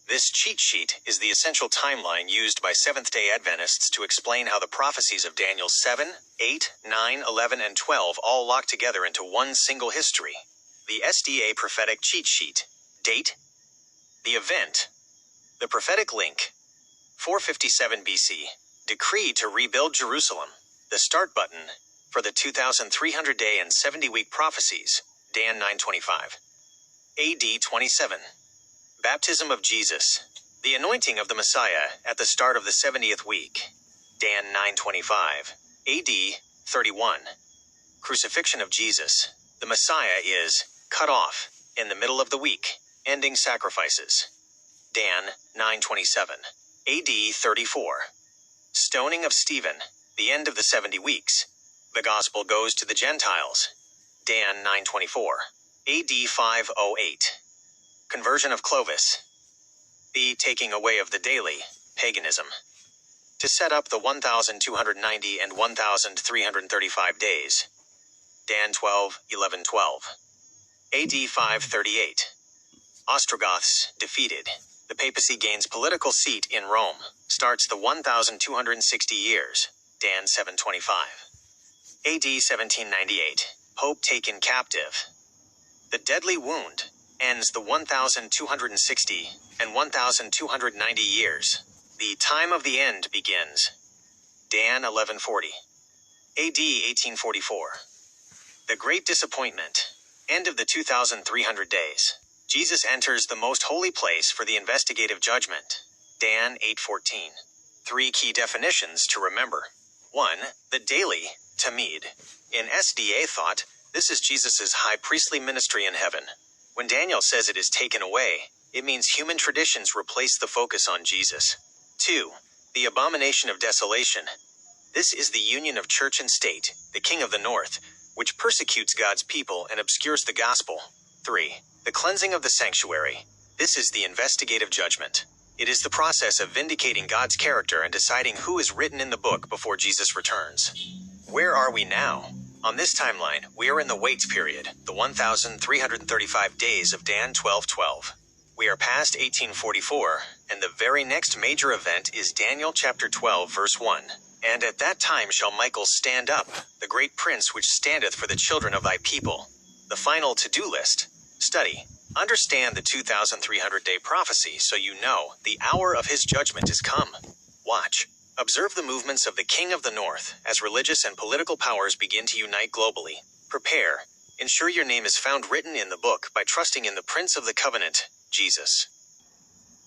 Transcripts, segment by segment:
This cheat sheet is the essential timeline used by Seventh-day Adventists to explain how the prophecies of Daniel 7, 8, 9, 11, and 12 all lock together into one single history. The SDA Prophetic Cheat Sheet. Date. The event. The prophetic link. 457 BC. Decree to rebuild Jerusalem. The start button for the 2,300-day and 70-week prophecies. Dan 925. AD 27. Baptism of Jesus. The anointing of the Messiah at the start of the 70th week. Dan 925. AD 31. Crucifixion of Jesus. The Messiah is cut off in the middle of the week, ending sacrifices. Dan 927. AD 34. Stoning of Stephen. The end of the 70 weeks. The gospel goes to the Gentiles. Dan 924. AD 508. Conversion of Clovis. The taking away of the daily, paganism. To set up the 1,290 and 1,335 days. Dan 12, 11, 12. AD 538. Ostrogoths defeated. The papacy gains political seat in Rome. Starts the 1,260 years. Dan 725. AD 1798. Pope taken captive. The deadly wound ends the 1,260 and 1,290 years. The time of the end begins. Dan 1140. AD 1844. The Great Disappointment. End of the 2,300 days. Jesus enters the most holy place for the investigative judgment. Dan 814. 3 key definitions to remember. 1. The daily, Tamid. In SDA thought, this is Jesus' high priestly ministry in heaven. When Daniel says it is taken away, it means human traditions replace the focus on Jesus. 2. The abomination of desolation. This is the union of church and state, the king of the north, which persecutes God's people and obscures the gospel. 3. The cleansing of the sanctuary. This is the investigative judgment. It is the process of vindicating God's character and deciding who is written in the book before Jesus returns. Where are we now? On this timeline, we are in the wait period, the 1,335 days of Dan 1212. We are past 1844, and the very next major event is Daniel chapter 12 verse 1. And at that time shall Michael stand up, the great prince which standeth for the children of thy people. The final to-do list. Study. Understand the 2,300-day prophecy so you know the hour of his judgment is come. Watch. Observe the movements of the King of the North as religious and political powers begin to unite globally. Prepare. Ensure your name is found written in the book by trusting in the Prince of the Covenant, Jesus.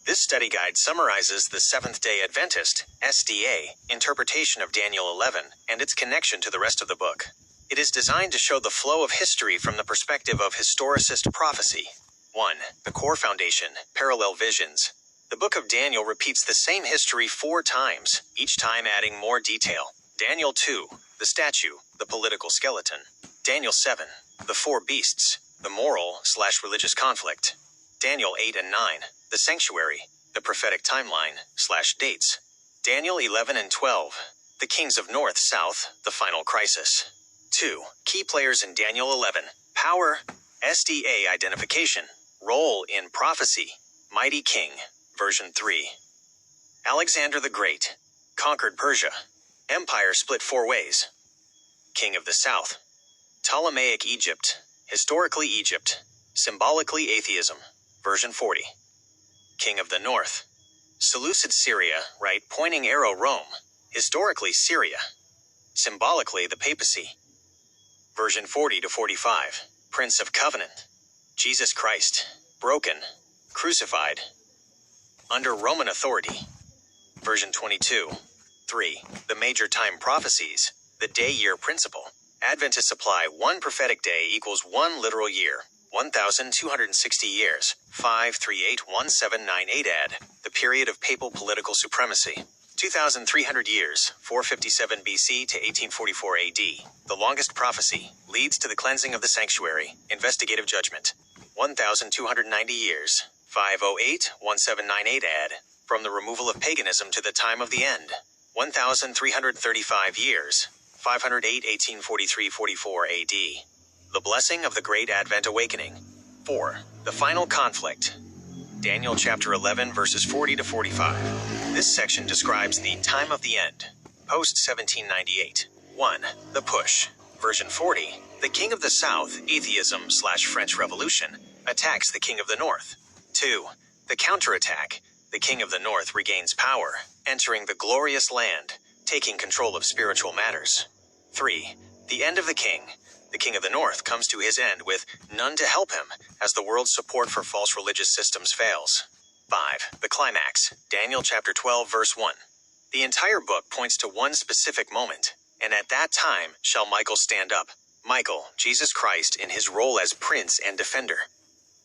This study guide summarizes the Seventh-day Adventist, SDA, interpretation of Daniel 11 and its connection to the rest of the book. It is designed to show the flow of history from the perspective of historicist prophecy. 1. The core foundation, parallel visions. The book of Daniel repeats the same history 4 times, each time adding more detail. Daniel 2, the statue, the political skeleton. Daniel 7, the 4 beasts, the moral/religious conflict. Daniel 8 and 9, the sanctuary, the prophetic timeline/dates. Daniel 11 and 12, the kings of north-south, the final crisis. 2. Key players in Daniel 11. Power, SDA identification. Role in prophecy, mighty king. Version 3. Alexander the Great. Conquered Persia. Empire split 4 ways. King of the South. Ptolemaic Egypt. Historically Egypt. Symbolically atheism. Version 40. King of the North. Seleucid Syria, right pointing arrow Rome. Historically Syria. Symbolically the papacy. Version 40 to 45. Prince of Covenant. Jesus Christ. Broken. Crucified. Under Roman authority. Version 22. 3. The major time prophecies. The day-year principle. Adventists apply 1 prophetic day equals 1 literal year. 1,260 years. 5381798 add. The period of papal political supremacy. 2,300 years. 457 BC to 1844 AD. The longest prophecy. Leads to the cleansing of the sanctuary. Investigative judgment. 1,290 years. 5081798 add. From the removal of paganism to the time of the end. 1,335 years. 508 1843-44 AD. The blessing of the Great Advent Awakening. 4. The final conflict. Daniel chapter 11 verses 40 to 45. This section describes the time of the end, post-1798. 1. The push. Version 40. The King of the South, atheism/French Revolution, attacks the King of the North. 2. The counterattack. The King of the North regains power, entering the glorious land, taking control of spiritual matters. 3. The end of the King. The King of the North comes to his end with none to help him as the world's support for false religious systems fails. 5. The climax. Daniel chapter 12 verse 1. The entire book points to one specific moment, and at that time shall Michael stand up. Michael, Jesus Christ in his role as prince and defender.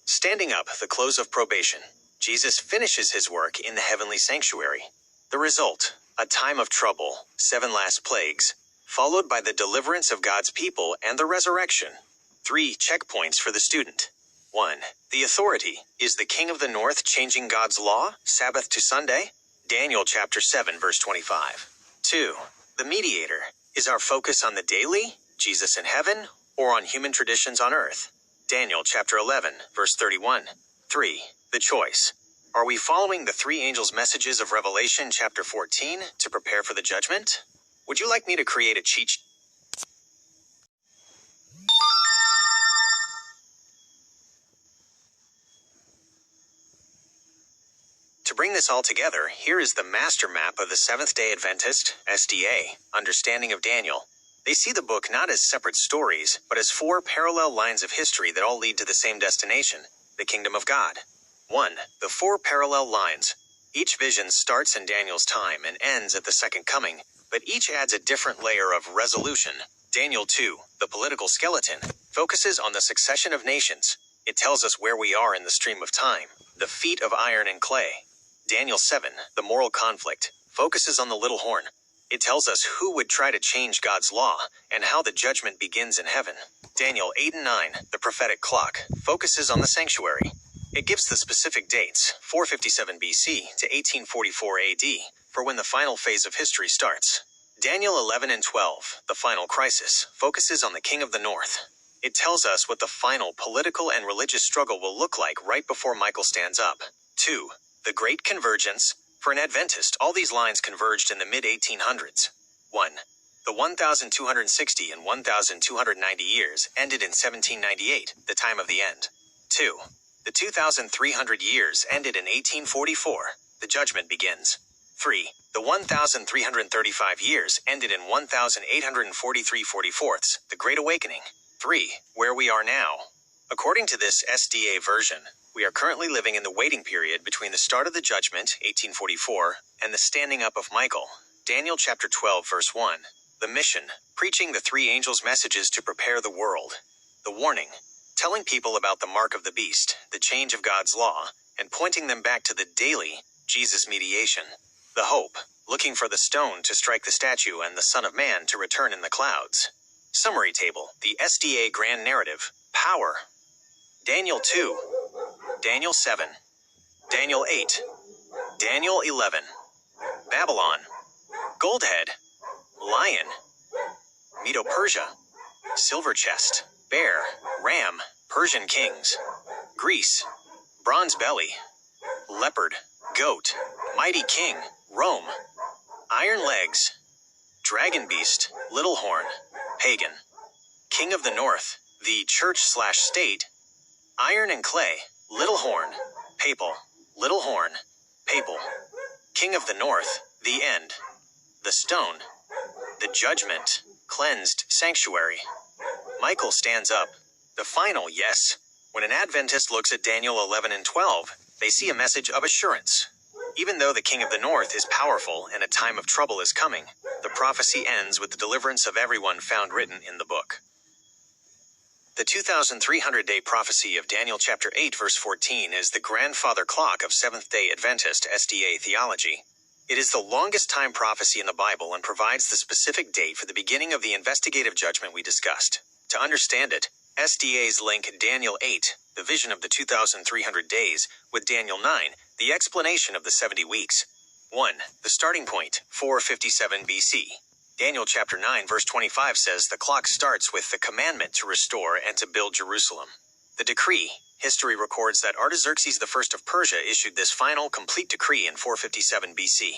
Standing up, the close of probation. Jesus finishes his work in the heavenly sanctuary. The result, a time of trouble, 7 last plagues, followed by the deliverance of God's people and the resurrection. 3 checkpoints for the student. 1. The authority. Is the King of the North changing God's law, Sabbath to Sunday? Daniel chapter 7 verse 25. 2. The mediator. Is our focus on the daily, Jesus in heaven, or on human traditions on earth? Daniel chapter 11 verse 31. 3. The choice. Are we following the 3 angels' messages of Revelation chapter 14 to prepare for the judgment? Would you like me to create a cheat sheet? To bring this all together, here is the master map of the Seventh-day Adventist, SDA, understanding of Daniel. They see the book not as separate stories, but as 4 parallel lines of history that all lead to the same destination, the kingdom of God. 1. The 4 parallel lines. Each vision starts in Daniel's time and ends at the second coming, but each adds a different layer of resolution. Daniel 2, the political skeleton, focuses on the succession of nations. It tells us where we are in the stream of time, the feet of iron and clay. Daniel 7, the moral conflict, focuses on the little horn. It tells us who would try to change God's law and how the judgment begins in heaven. Daniel 8 and 9, the prophetic clock, focuses on the sanctuary. It gives the specific dates, 457 BC to 1844 AD, for when the final phase of history starts. Daniel 11 and 12, the final crisis, focuses on the King of the North. It tells us what the final political and religious struggle will look like right before Michael stands up. 2. The Great Convergence. For an Adventist, all these lines converged in the mid-1800s. 1. The 1,260 and 1,290 years ended in 1798, the time of the end. 2. The 2,300 years ended in 1844. The judgment begins. 3. The 1,335 years ended in 1,843/44, the Great Awakening. 3. Where we are now. According to this SDA version, we are currently living in the waiting period between the start of the judgment, 1844, and the standing up of Michael. Daniel chapter 12 verse 1. The mission, preaching the 3 angels' messages to prepare the world. The warning, telling people about the mark of the beast, the change of God's law, and pointing them back to the daily, Jesus mediation. The hope, looking for the stone to strike the statue and the Son of Man to return in the clouds. Summary table, the SDA grand narrative, power. Daniel 2, Daniel 7, Daniel 8, Daniel 11, Babylon, Goldhead, Lion, Medo-Persia, Silver Chest, Bear, Ram, Persian Kings, Greece, Bronze Belly, Leopard, Goat, Mighty King, Rome, Iron Legs, Dragon Beast, Little Horn, Pagan, King of the North, the Church/State, Iron and Clay, Little Horn, Papal, Little Horn, Papal, King of the North, the End, the Stone, the Judgment, Cleansed Sanctuary. Michael stands up, the final yes. When an Adventist looks at Daniel 11 and 12, they see a message of assurance. Even though the King of the North is powerful and a time of trouble is coming, the prophecy ends with the deliverance of everyone found written in the book. The 2,300-day prophecy of Daniel chapter 8 verse 14 is the grandfather clock of Seventh-day Adventist SDA theology. It is the longest time prophecy in the Bible and provides the specific date for the beginning of the investigative judgment we discussed. To understand it, SDAs link Daniel 8, the vision of the 2,300 days, with Daniel 9, the explanation of the 70 weeks. 1. The starting point, 457 BC. Daniel chapter 9 verse 25 says the clock starts with the commandment to restore and to build Jerusalem. The decree, History records that Artaxerxes I of Persia issued this final, complete decree in 457 BC.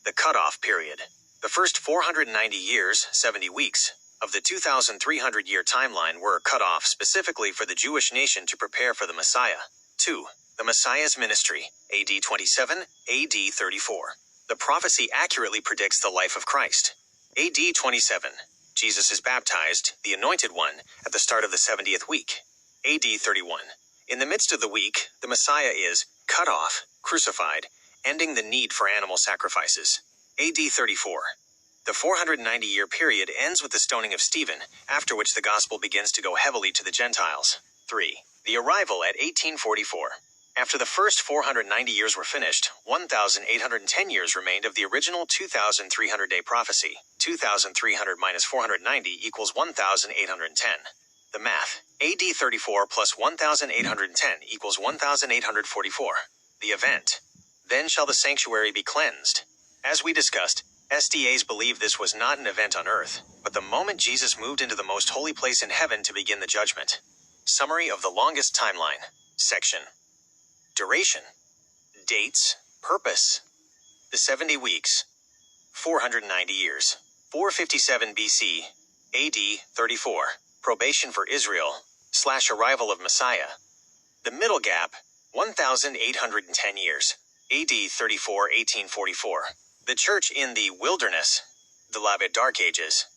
The cutoff period. The first 490 years, 70 weeks, of the 2,300-year timeline were cut off specifically for the Jewish nation to prepare for the Messiah. 2. The Messiah's ministry, AD 27, AD 34. The prophecy accurately predicts the life of Christ. AD 27. Jesus is baptized, the Anointed One, at the start of the 70th week. AD 31. In the midst of the week, the Messiah is cut off, crucified, ending the need for animal sacrifices. AD 34. The 490-year period ends with the stoning of Stephen, after which the gospel begins to go heavily to the Gentiles. 3. The arrival at 1844. After the first 490 years were finished, 1,810 years remained of the original 2,300-day prophecy. 2,300 minus 490 equals 1,810. The math. AD 34 plus 1,810 equals 1,844. The event. Then shall the sanctuary be cleansed. As we discussed, SDAs believe this was not an event on earth, but the moment Jesus moved into the most holy place in heaven to begin the judgment. Summary of the longest timeline. Section. Duration. Dates. Purpose. The 70 weeks. 490 years. 457 BC. AD 34. Probation for Israel. / arrival of Messiah. The middle gap. 1,810 years. AD 34, 1844. The church in the wilderness. The Labid Dark Ages.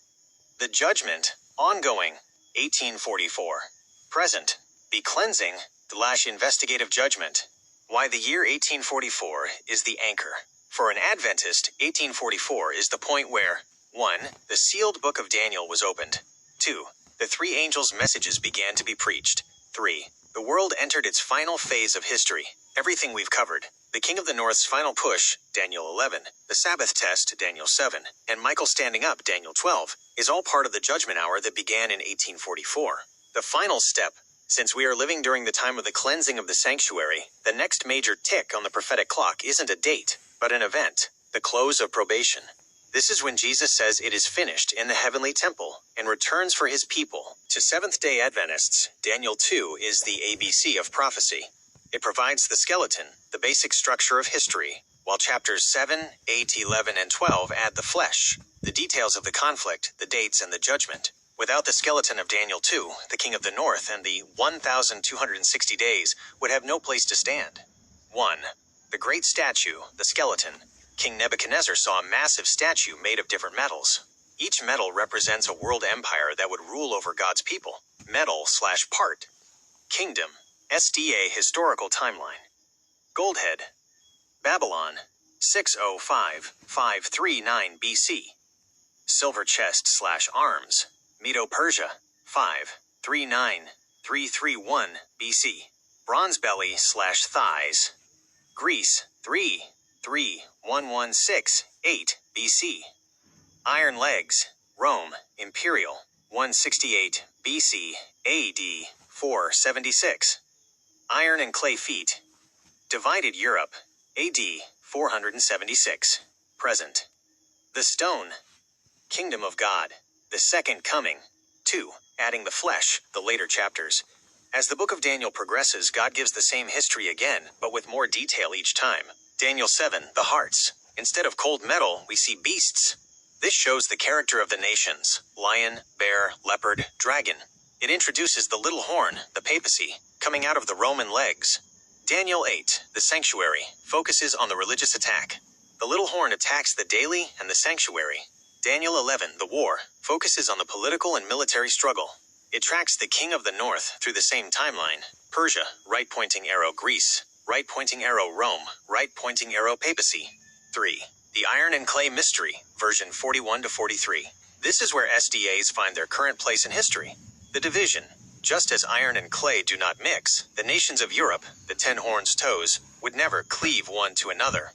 The judgment. Ongoing. 1844. Present. The cleansing. / investigative judgment. Why the year 1844 is the anchor. For an Adventist, 1844 is the point where 1. The sealed book of Daniel was opened. 2. The three angels' messages began to be preached. 3. The world entered its final phase of history. Everything we've covered. The King of the North's final push, Daniel 11, the Sabbath test, Daniel 7, and Michael standing up, Daniel 12, is all part of the judgment hour that began in 1844. The final step. Since we are living during the time of the cleansing of the sanctuary, the next major tick on the prophetic clock isn't a date, but an event. The close of probation. This is when Jesus says it is finished in the heavenly temple and returns for his people. To Seventh-day Adventists, Daniel 2 is the ABC of prophecy. It provides the skeleton, the basic structure of history, while chapters 7, 8, 11, and 12 add the flesh, the details of the conflict, the dates, and the judgment. Without the skeleton of Daniel 2, the King of the North and the 1,260 days would have no place to stand. 1. The great statue, the skeleton. King Nebuchadnezzar saw a massive statue made of different metals. Each metal represents a world empire that would rule over God's people. Metal/part. Kingdom. SDA historical timeline. Goldhead. Babylon. 605-539 BC. Silver chest/arms. Medo-Persia. 539-331 BC. Bronze belly/thighs. Greece. 33116-8 BC. Iron legs. Rome. Imperial. 168 BC. AD 476. Iron and clay feet. Divided Europe. AD 476. Present. The stone. Kingdom of God. The second coming. 2. Adding the flesh, the later chapters. As the book of Daniel progresses, God gives the same history again, but with more detail each time. Daniel 7, the hearts. Instead of cold metal, we see beasts. This shows the character of the nations. Lion, bear, leopard, dragon. It introduces the little horn, the papacy, coming out of the Roman legs. Daniel 8, the sanctuary, focuses on the religious attack. The little horn attacks the daily and the sanctuary. Daniel 11, the war, focuses on the political and military struggle. It tracks the King of the North through the same timeline. Persia, right-pointing arrow Greece, right-pointing arrow Rome, right-pointing arrow papacy. 3. The Iron and Clay Mystery, version 41-43. This is where SDAs find their current place in history. The division. Just as iron and clay do not mix, the nations of Europe, the 10 horns toes, would never cleave one to another.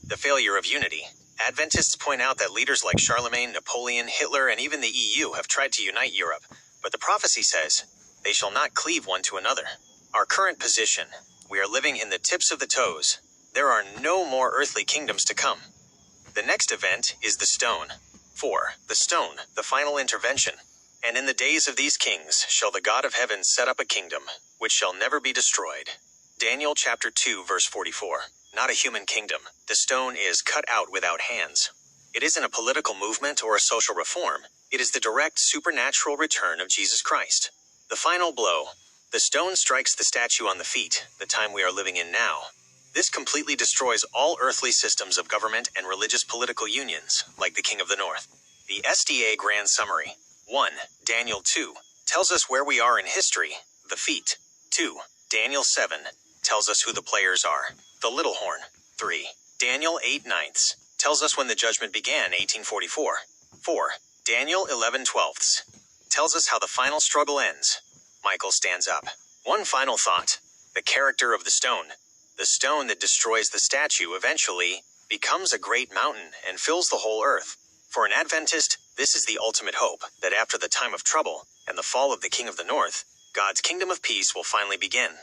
The failure of unity. Adventists point out that leaders like Charlemagne, Napoleon, Hitler, and even the EU have tried to unite Europe, but the prophecy says, they shall not cleave one to another. Our current position. We are living in the tips of the toes. There are no more earthly kingdoms to come. The next event is the stone. 4. The stone, the final intervention. And in the days of these kings shall the God of heaven set up a kingdom, which shall never be destroyed. Daniel chapter 2 verse 44. Not a human kingdom. The stone is cut out without hands. It isn't a political movement or a social reform. It is the direct supernatural return of Jesus Christ. The final blow. The stone strikes the statue on the feet, the time we are living in now. This completely destroys all earthly systems of government and religious political unions, like the King of the North. The SDA Grand Summary. 1. Daniel 2 tells us where we are in history, the feet. 2. Daniel 7 tells us who the players are, the little horn. 3. Daniel 8/9 tells us when the judgment began, 1844. 4. Daniel 11/12 tells us how the final struggle ends. Michael stands up. One final thought. The character of the stone. The stone that destroys the statue eventually becomes a great mountain and fills the whole earth. For an Adventist, this is the ultimate hope, that after the time of trouble and the fall of the King of the North, God's kingdom of peace will finally begin.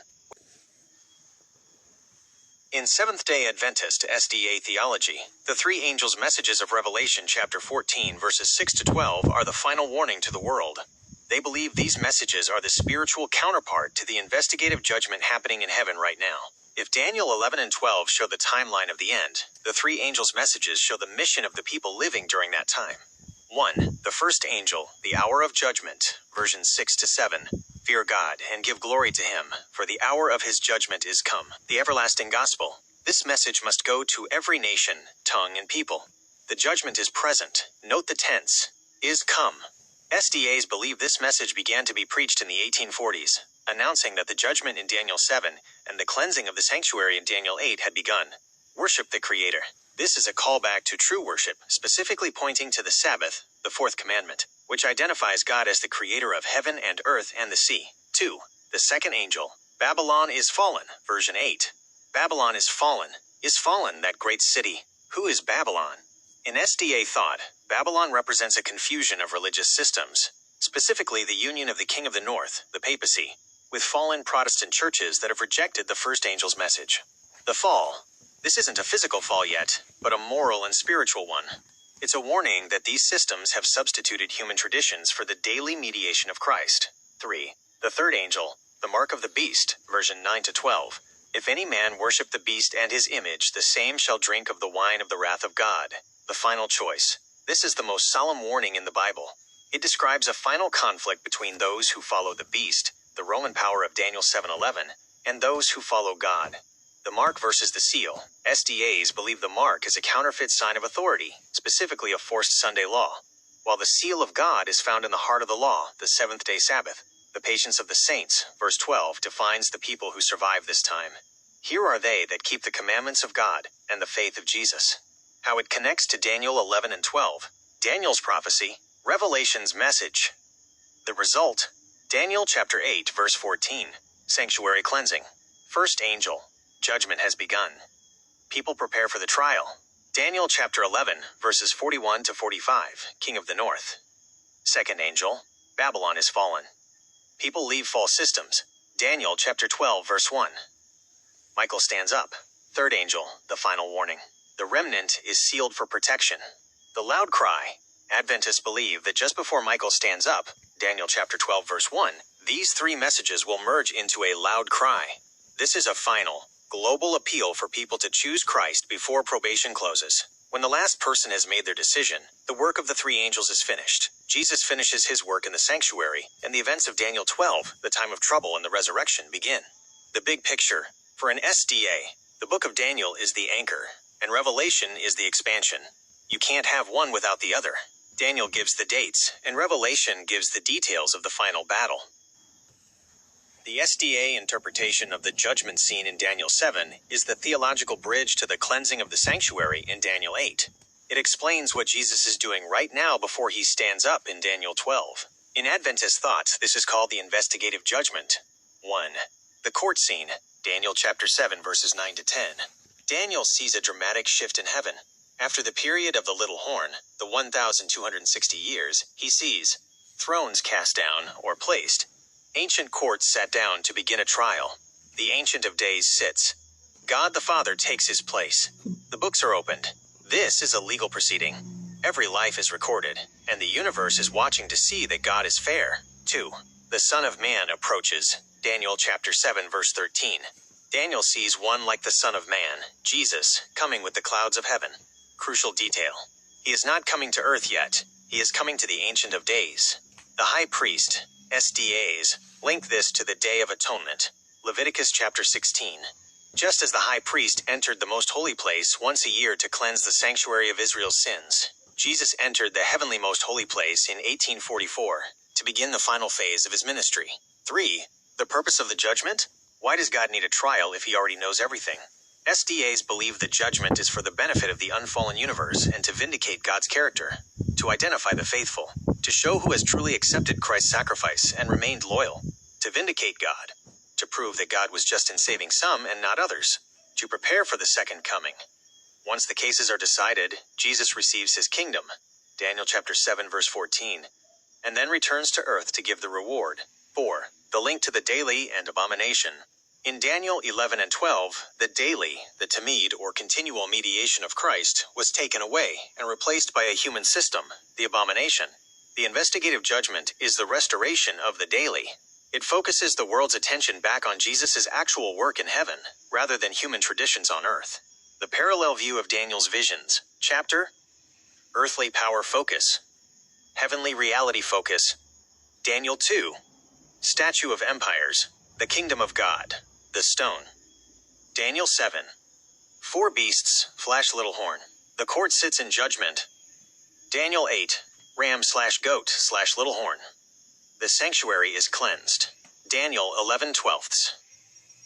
In Seventh-day Adventist SDA theology, the three angels' messages of Revelation chapter 14 verses 6 to 12 are the final warning to the world. They believe these messages are the spiritual counterpart to the investigative judgment happening in heaven right now. If Daniel 11 and 12 show the timeline of the end, the three angels' messages show the mission of the people living during that time. 1. The first angel, the hour of judgment, versions 6 to 7. Fear God and give glory to him, for the hour of his judgment is come. The everlasting gospel. This message must go to every nation, tongue, and people. The judgment is present. Note the tense. Is come. SDAs believe this message began to be preached in the 1840s, announcing that the judgment in Daniel 7 and the cleansing of the sanctuary in Daniel 8 had begun. Worship the Creator. This is a callback to true worship, specifically pointing to the Sabbath, the fourth commandment, which identifies God as the creator of heaven and earth and the sea. 2. The second angel. Babylon is fallen, version 8. Babylon is fallen that great city. Who is Babylon? In SDA thought, Babylon represents a confusion of religious systems, specifically the union of the King of the North, the papacy, with fallen Protestant churches that have rejected the first angel's message. The fall. This isn't a physical fall yet, but a moral and spiritual one. It's a warning that these systems have substituted human traditions for the daily mediation of Christ. 3. The third angel, the mark of the beast, version 9 to 12. If any man worship the beast and his image, the same shall drink of the wine of the wrath of God. The final choice. This is the most solemn warning in the Bible. It describes a final conflict between those who follow the beast, the Roman power of Daniel 7:11, and those who follow God. The mark versus the seal. SDAs believe the mark is a counterfeit sign of authority, specifically a forced Sunday law, while the seal of God is found in the heart of the law, the seventh-day Sabbath. The patience of the saints, verse 12, defines the people who survive this time. Here are they that keep the commandments of God and the faith of Jesus. How it connects to Daniel 11 and 12. Daniel's prophecy, Revelation's message. The result, Daniel chapter 8, verse 14, sanctuary cleansing. First angel. Judgment has begun. People prepare for the trial. Daniel chapter 11, verses 41 to 45, King of the North. Second angel, Babylon is fallen. People leave false systems. Daniel chapter 12, verse 1. Michael stands up. Third angel, the final warning. The remnant is sealed for protection. The loud cry. Adventists believe that just before Michael stands up, Daniel chapter 12, verse 1, these three messages will merge into a loud cry. This is a final, global appeal for people to choose Christ before probation closes. When the last person has made their decision, the work of the three angels is finished. Jesus finishes his work in the sanctuary, and the events of Daniel 12, the time of trouble and the resurrection, begin. The big picture. For an SDA, the book of Daniel is the anchor, and Revelation is the expansion. You can't have one without the other. Daniel gives the dates, and Revelation gives the details of the final battle. The SDA interpretation of the judgment scene in Daniel 7 is the theological bridge to the cleansing of the sanctuary in Daniel 8. It explains what Jesus is doing right now before he stands up in Daniel 12. In Adventist thought, this is called the investigative judgment. 1. The court scene, Daniel chapter 7 verses 9 to 10. Daniel sees a dramatic shift in heaven. After the period of the little horn, the 1,260 years, he sees thrones cast down or placed. Ancient courts sat down to begin a trial. The Ancient of Days sits. God the Father takes his place. The books are opened. This is a legal proceeding. Every life is recorded, and the universe is watching to see that God is fair. 2. The Son of Man approaches. Daniel chapter 7 verse 13. Daniel sees one like the Son of Man, Jesus, coming with the clouds of heaven. Crucial detail. He is not coming to earth yet. He is coming to the Ancient of Days. The High Priest, SDAs, link this to the Day of Atonement. Leviticus chapter 16. Just as the high priest entered the most holy place once a year to cleanse the sanctuary of Israel's sins, Jesus entered the heavenly most holy place in 1844 to begin the final phase of his ministry. 3. The purpose of the judgment? Why does God need a trial if he already knows everything? SDAs believe the judgment is for the benefit of the unfallen universe and to vindicate God's character, to identify the faithful, to show who has truly accepted Christ's sacrifice and remained loyal, to vindicate God, to prove that God was just in saving some and not others, to prepare for the second coming. Once the cases are decided, Jesus receives his kingdom, Daniel chapter 7 verse 14, and then returns to earth to give the reward. 4. The link to the daily and abomination. In Daniel 11 and 12, the daily, the tamid or continual mediation of Christ, was taken away and replaced by a human system, the abomination. The investigative judgment is the restoration of the daily. It focuses the world's attention back on Jesus' actual work in heaven, rather than human traditions on earth. The parallel view of Daniel's visions. Chapter: Earthly power focus. Heavenly reality focus. Daniel 2. Statue of empires. The kingdom of God. The stone. Daniel 7. 4 beasts, flash little horn. The court sits in judgment. Daniel 8. Ram/goat/little horn. The sanctuary is cleansed. Daniel 11/12.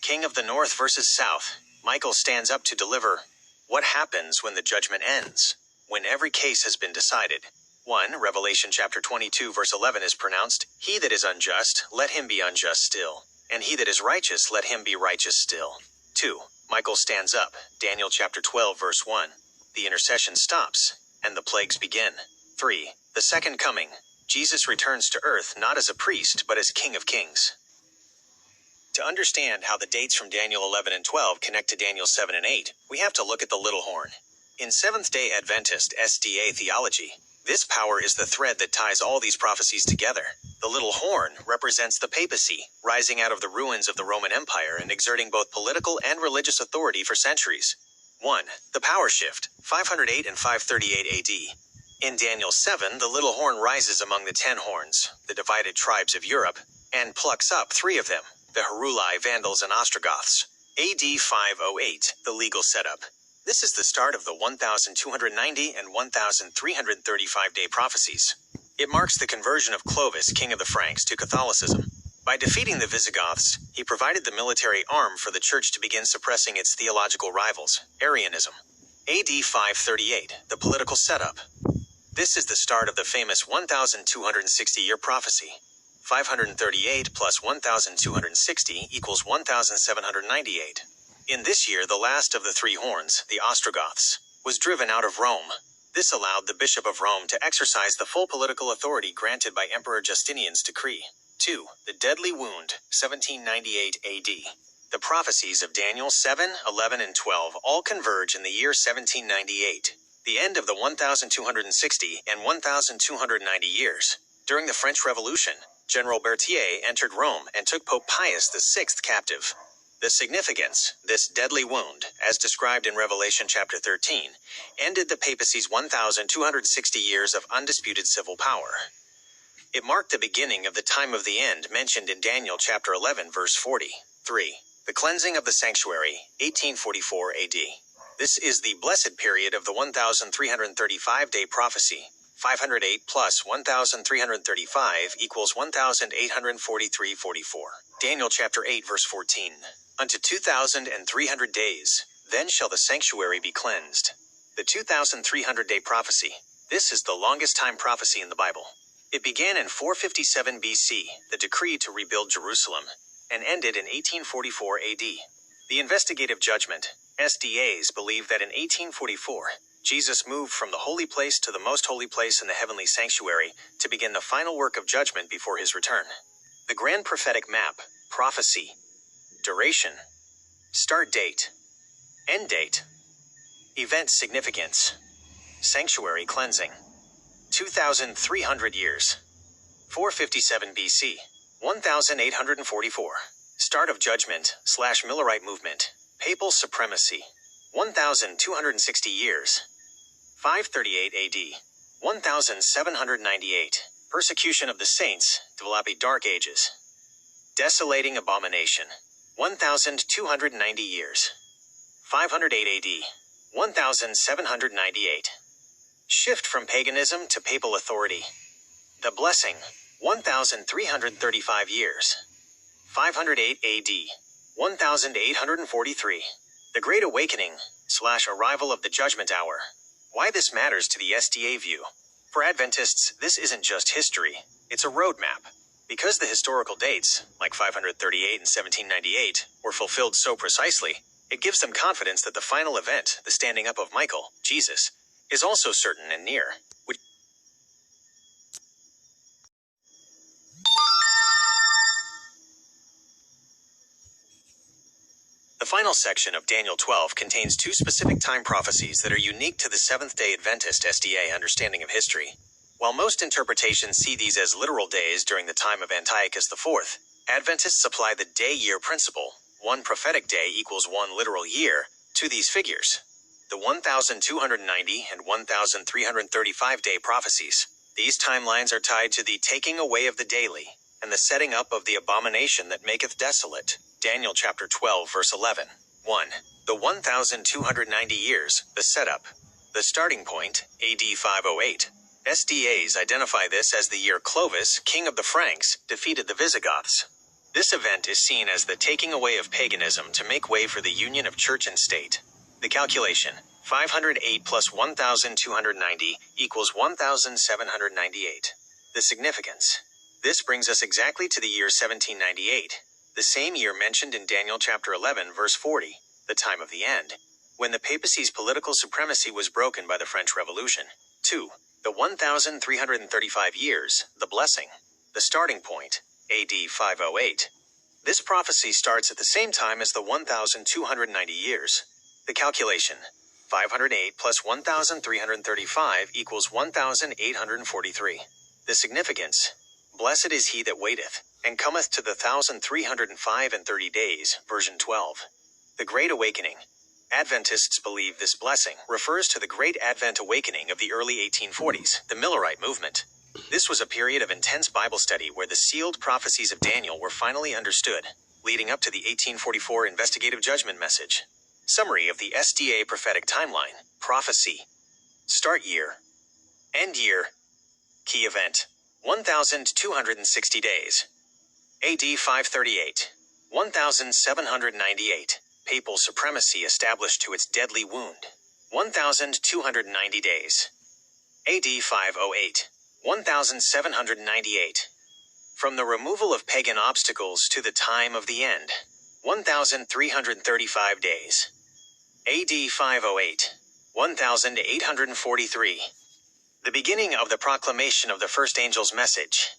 King of the north versus south. Michael stands up to deliver. What happens when the judgment ends? When every case has been decided. 1. Revelation chapter 22 verse 11 is pronounced, "He that is unjust, let him be unjust still. And he that is righteous, let him be righteous still." 2. Michael stands up. Daniel chapter 12 verse 1. The intercession stops, and the plagues begin. 3. The second coming. Jesus returns to earth not as a priest, but as King of Kings. To understand how the dates from Daniel 11 and 12 connect to Daniel 7 and 8, we have to look at the little horn. In Seventh-day Adventist SDA theology, this power is the thread that ties all these prophecies together. The little horn represents the papacy, rising out of the ruins of the Roman Empire and exerting both political and religious authority for centuries. 1. The power shift, 508 and 538 AD. In Daniel 7, the little horn rises among the 10 horns, the divided tribes of Europe, and plucks up 3 of them, the Heruli, Vandals, and Ostrogoths. AD 508, the legal setup. This is the start of the 1290 and 1335-day prophecies. It marks the conversion of Clovis, king of the Franks, to Catholicism. By defeating the Visigoths, he provided the military arm for the church to begin suppressing its theological rivals, Arianism. AD 538, the political setup. This is the start of the famous 1260-year prophecy. 538 plus 1260 equals 1798. In this year, the last of the 3 horns, the Ostrogoths, was driven out of Rome. This allowed the Bishop of Rome to exercise the full political authority granted by Emperor Justinian's decree. 2. The Deadly Wound, 1798 AD. The prophecies of Daniel 7, 11, and 12 all converge in the year 1798, the end of the 1260 and 1290 years. During the French Revolution, General Berthier entered Rome and took Pope Pius VI captive. The significance, this deadly wound, as described in Revelation chapter 13, ended the papacy's 1260 years of undisputed civil power. It marked the beginning of the time of the end mentioned in Daniel chapter 11 verse 40. 3. The cleansing of the sanctuary, 1844 AD. This is the blessed period of the 1335-day prophecy. 508 plus 1335 equals 1843-44. Daniel chapter 8 verse 14. Unto 2,300 days, then shall the sanctuary be cleansed. The 2,300-day prophecy. This is the longest time prophecy in the Bible. It began in 457 BC, the decree to rebuild Jerusalem, and ended in 1844 AD. The investigative judgment. SDAs believe that in 1844, Jesus moved from the holy place to the most holy place in the heavenly sanctuary to begin the final work of judgment before his return. The grand prophetic map, prophecy. Duration. Start date. End date. Event significance. Sanctuary cleansing. 2,300 years. 457 BC. 1,844. Start of Judgment / Millerite Movement. Papal Supremacy. 1,260 years. 538 AD. 1,798. Persecution of the Saints, developing Dark Ages. Desolating Abomination. 1,290 years. 508 AD. 1,798. Shift from paganism to papal authority. The Blessing. 1,335 years. 508 AD. 1,843. The Great Awakening / Arrival of the Judgment Hour. Why this matters to the SDA view. For Adventists, this isn't just history, it's a roadmap. Because the historical dates, like 538 and 1798, were fulfilled so precisely, it gives them confidence that the final event, the standing up of Michael, Jesus, is also certain and near. The final section of Daniel 12 contains two specific time prophecies that are unique to the Seventh-day Adventist SDA understanding of history. While most interpretations see these as literal days during the time of Antiochus IV, Adventists apply the day-year principle, one prophetic day equals one literal year, to these figures. The 1,290 and 1,335-day prophecies. These timelines are tied to the taking away of the daily and the setting up of the abomination that maketh desolate. Daniel chapter 12 verse 11. 1. The 1,290 years, the setup. The starting point, AD 508. SDAs identify this as the year Clovis, king of the Franks, defeated the Visigoths. This event is seen as the taking away of paganism to make way for the union of church and state. The calculation, 508 plus 1,290 equals 1,798. The significance. This brings us exactly to the year 1798, the same year mentioned in Daniel chapter 11 verse 40, the time of the end, when the papacy's political supremacy was broken by the French Revolution. 2. The 1,335 years, the blessing. The starting point, AD 508. This prophecy starts at the same time as the 1,290 years. The calculation, 508 plus 1,335 equals 1,843. The significance, blessed is he that waiteth, and cometh to the 1,305 and 30 days, version 12. The Great Awakening. Adventists believe this blessing refers to the Great Advent Awakening of the early 1840s, the Millerite movement. This was a period of intense Bible study where the sealed prophecies of Daniel were finally understood, leading up to the 1844 investigative judgment message. Summary of the SDA prophetic timeline. Prophecy. Start year. End year. Key event. 1,260 days. AD 538. 1,798. Papal supremacy established to its deadly wound. 1,290 days. AD 508. 1,798. From the removal of pagan obstacles to the time of the end. 1,335 days. AD 508. 1,843. The beginning of the proclamation of the first angel's message.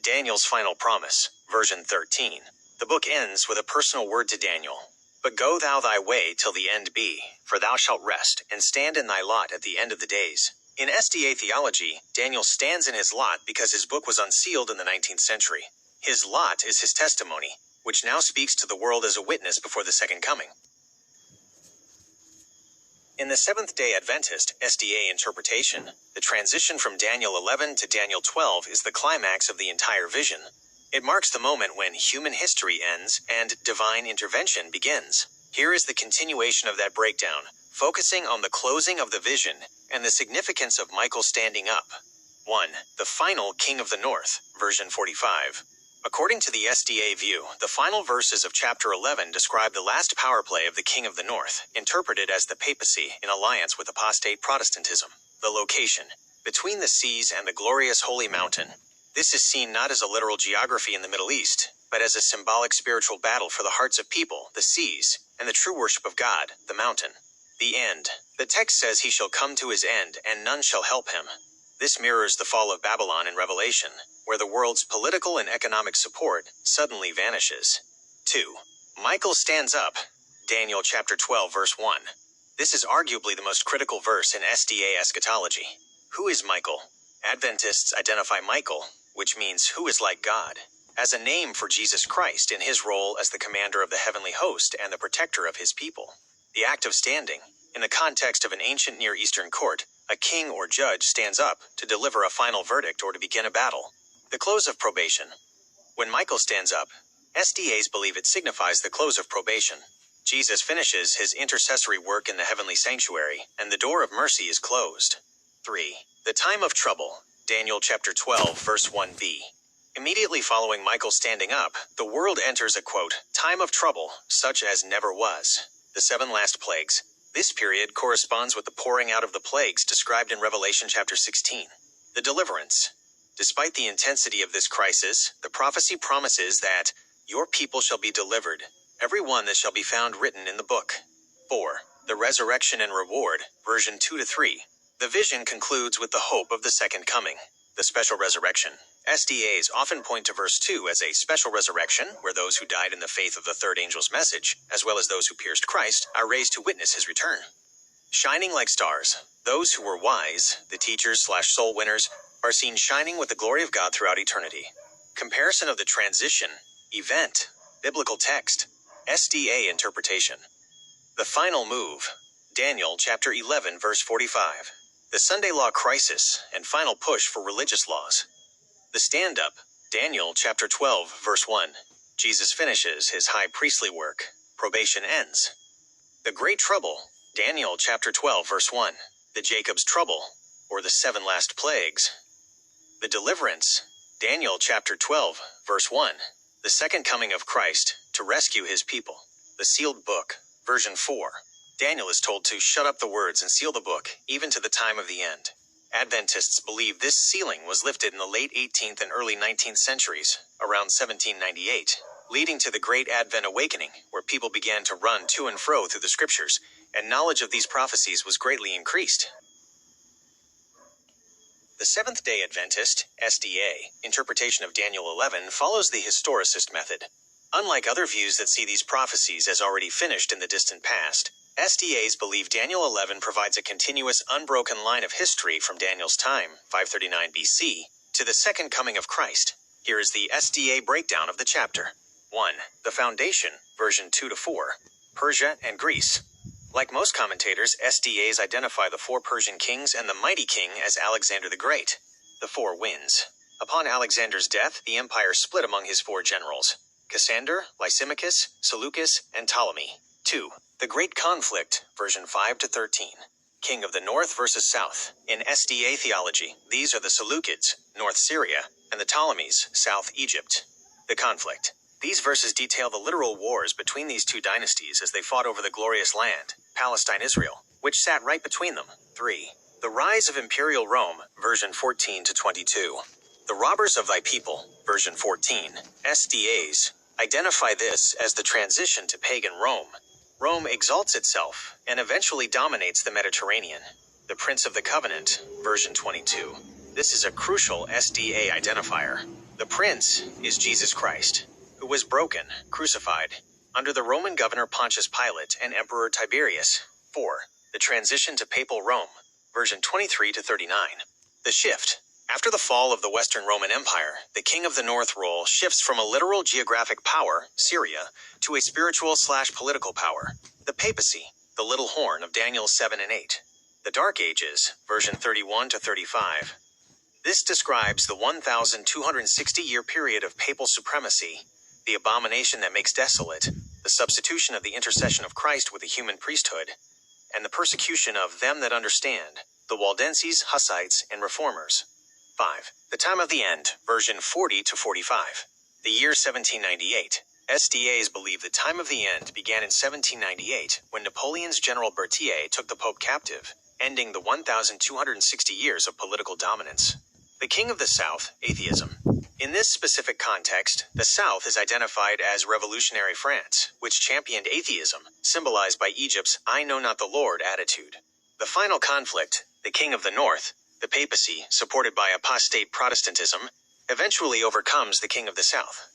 Daniel's final promise, version 13. The book ends with a personal word to Daniel. But go thou thy way till the end be, for thou shalt rest, and stand in thy lot at the end of the days. In SDA theology, Daniel stands in his lot because his book was unsealed in the 19th century. His lot is his testimony, which now speaks to the world as a witness before the second coming. In the Seventh-day Adventist SDA interpretation, the transition from Daniel 11 to Daniel 12 is the climax of the entire vision. It marks the moment when human history ends and divine intervention begins. Here is the continuation of that breakdown, focusing on the closing of the vision and the significance of Michael standing up. 1. The final King of the North, version 45. According to the SDA view, the final verses of chapter 11 describe the last power play of the King of the North, interpreted as the papacy in alliance with apostate Protestantism. The location, between the seas and the glorious holy mountain. This is seen not as a literal geography in the Middle East, but as a symbolic spiritual battle for the hearts of people, the seas, and the true worship of God, the mountain. The end. The text says he shall come to his end, and none shall help him. This mirrors the fall of Babylon in Revelation, where the world's political and economic support suddenly vanishes. 2. Michael stands up. Daniel chapter 12 verse 1. This is arguably the most critical verse in SDA eschatology. Who is Michael? Adventists identify Michael, which means who is like God, as a name for Jesus Christ in his role as the commander of the heavenly host and the protector of his people. The act of standing. In the context of an ancient Near Eastern court, a king or judge stands up to deliver a final verdict or to begin a battle. The close of probation. When Michael stands up, SDAs believe it signifies the close of probation. Jesus finishes his intercessory work in the heavenly sanctuary, and the door of mercy is closed. 3. The time of trouble. Daniel chapter 12, verse 1b. Immediately following Michael standing up, the world enters a, quote, time of trouble, such as never was. The 7 last plagues. This period corresponds with the pouring out of the plagues described in Revelation chapter 16. The deliverance. Despite the intensity of this crisis, the prophecy promises that your people shall be delivered, every one that shall be found written in the book. 4. The resurrection and reward, version 2-3. The vision concludes with the hope of the second coming, the special resurrection. SDAs often point to verse 2 as a special resurrection, where those who died in the faith of the third angel's message, as well as those who pierced Christ, are raised to witness his return. Shining like stars. Those who were wise, the teachers/soul winners, are seen shining with the glory of God throughout eternity. Comparison of the transition, event, biblical text, SDA interpretation. The final move. Daniel chapter 11 verse 45. The Sunday law crisis and final push for religious laws. The stand-up. Daniel chapter 12 verse 1. Jesus finishes his high priestly work. Probation ends. The great trouble. Daniel chapter 12 verse 1. The Jacob's trouble, or the 7 last plagues. The deliverance. Daniel chapter 12 verse 1. The second coming of Christ to rescue his people. The sealed book, version 4. Daniel is told to shut up the words and seal the book, even to the time of the end. Adventists believe this sealing was lifted in the late 18th and early 19th centuries, around 1798, leading to the Great Advent Awakening, where people began to run to and fro through the scriptures, and knowledge of these prophecies was greatly increased. The Seventh-day Adventist, SDA, interpretation of Daniel 11 follows the historicist method. Unlike other views that see these prophecies as already finished in the distant past, SDAs believe Daniel 11 provides a continuous, unbroken line of history from Daniel's time, 539 BC, to the second coming of Christ. Here is the SDA breakdown of the chapter. 1. The Foundation, version 2-4. Persia and Greece. Like most commentators, SDAs identify the 4 Persian kings and the mighty king as Alexander the Great. The 4 winds. Upon Alexander's death, the empire split among his 4 generals: Cassander, Lysimachus, Seleucus, and Ptolemy. 2. The Great Conflict, version 5-13. King of the North versus South. In SDA theology, these are the Seleucids, North Syria, and the Ptolemies, South Egypt. The conflict. These verses detail the literal wars between these 2 dynasties as they fought over the glorious land, Palestine-Israel, which sat right between them. 3. The rise of imperial Rome, version 14-22. The robbers of thy people, version 14. SDAs identify this as the transition to pagan Rome. Rome exalts itself and eventually dominates the Mediterranean. The Prince of the Covenant, version 22. This is a crucial SDA identifier. The Prince is Jesus Christ, who was broken, crucified, under the Roman governor Pontius Pilate and Emperor Tiberius. 4. The transition to papal Rome, version 23-39. The shift. After the fall of the Western Roman Empire, the King of the North role shifts from a literal geographic power, Syria, to a spiritual/political power, the papacy, the little horn of Daniel 7 and 8. The Dark Ages, version 31-35. This describes the 1,260-year period of papal supremacy, the abomination that makes desolate, the substitution of the intercession of Christ with a human priesthood, and the persecution of them that understand, the Waldenses, Hussites, and Reformers. 5. The Time of the End, version 40-45. The year 1798. SDAs believe the time of the end began in 1798, when Napoleon's General Berthier took the Pope captive, ending the 1,260 years of political dominance. The King of the South, atheism. In this specific context, the South is identified as revolutionary France, which championed atheism, symbolized by Egypt's "I know not the Lord" attitude. The final conflict, the King of the North, the papacy, supported by apostate Protestantism, eventually overcomes the King of the South.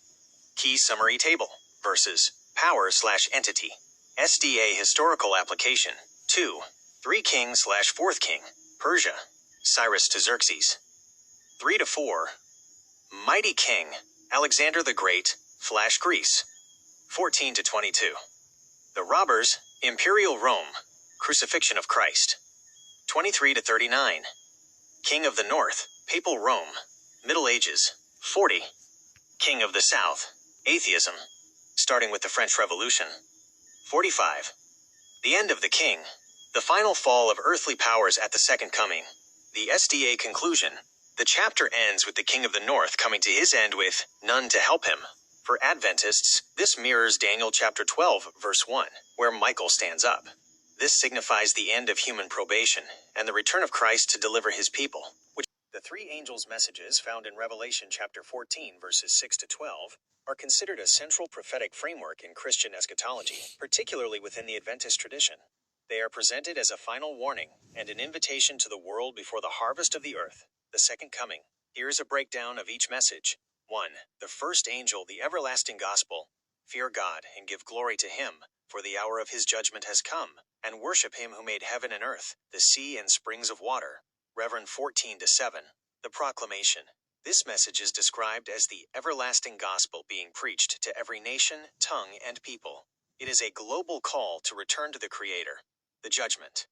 Key summary table. Versus. Power/entity. SDA historical application. 2. 3 king/4th king. Persia. Cyrus to Xerxes. 3 to 4. Mighty King, Alexander the Great, Flash Greece. 14 to 22. The Robbers, Imperial Rome, Crucifixion of Christ. 23 to 39. King of the North, Papal Rome, Middle Ages. 40. King of the South, Atheism, starting with the French Revolution. 45. The End of the King, the final fall of earthly powers at the Second Coming. The SDA conclusion. The chapter ends with the King of the North coming to his end with none to help him. For Adventists, this mirrors Daniel chapter 12, verse 1, where Michael stands up. This signifies the end of human probation and the return of Christ to deliver his people. The three angels' messages found in Revelation chapter 14, verses 6 to 12, are considered a central prophetic framework in Christian eschatology, particularly within the Adventist tradition. They are presented as a final warning and an invitation to the world before the harvest of the earth, the second coming. Here is a breakdown of each message. 1. The first angel, the everlasting gospel. Fear God and give glory to him, for the hour of his judgment has come, and worship him who made heaven and earth, the sea and springs of water. Reverend 14 to 7. The proclamation. This message is described as the everlasting gospel being preached to every nation, tongue, and people. It is a global call to return to the Creator. The judgment.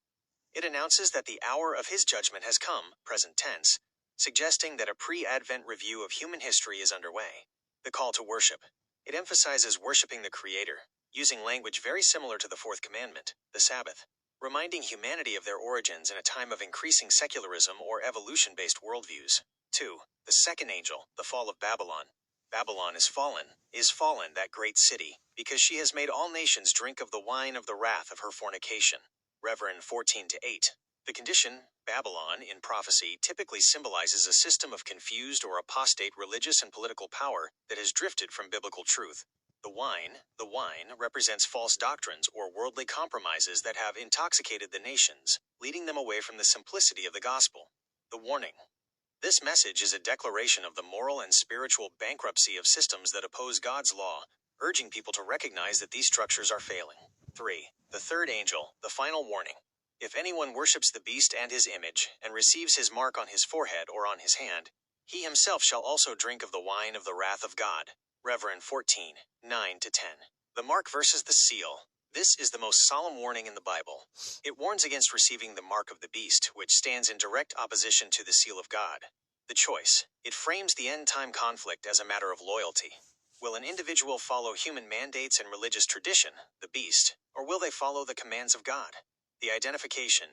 It announces that the hour of his judgment has come, present tense, suggesting that a pre-Advent review of human history is underway. The call to worship. It emphasizes worshiping the Creator, using language very similar to the fourth commandment, the Sabbath, reminding humanity of their origins in a time of increasing secularism or evolution-based worldviews. 2. The second angel, the fall of Babylon. Babylon is fallen, that great city, because she has made all nations drink of the wine of the wrath of her fornication. Reverend 14 to 8. The condition, Babylon, in prophecy, typically symbolizes a system of confused or apostate religious and political power that has drifted from biblical truth. The wine represents false doctrines or worldly compromises that have intoxicated the nations, leading them away from the simplicity of the gospel. The warning. This message is a declaration of the moral and spiritual bankruptcy of systems that oppose God's law, urging people to recognize that these structures are failing. 3. The third angel, the final warning. If anyone worships the beast and his image, and receives his mark on his forehead or on his hand, he himself shall also drink of the wine of the wrath of God. Reverend 14, 9 to 10. The mark versus the seal. This is the most solemn warning in the Bible. It warns against receiving the mark of the beast, which stands in direct opposition to the seal of God. The choice. It frames the end-time conflict as a matter of loyalty. Will an individual follow human mandates and religious tradition, the beast, or will they follow the commands of God? The identification.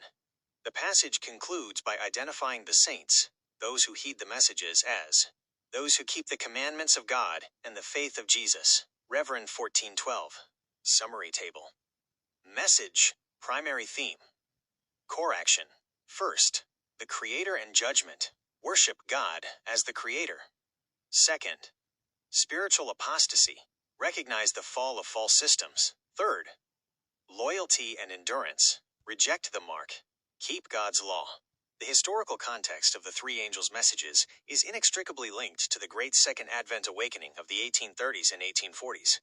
The passage concludes by identifying the saints, those who heed the messages, as those who keep the commandments of God and the faith of Jesus. Reverend 14:12. Summary table. Message. Primary theme. Core action. First, the Creator and judgment. Worship God as the Creator. Second, spiritual apostasy. Recognize the fall of false systems. Third, loyalty and endurance. Reject the mark. Keep God's law. The historical context of the three angels' messages is inextricably linked to the Great Second Advent Awakening of the 1830s and 1840s.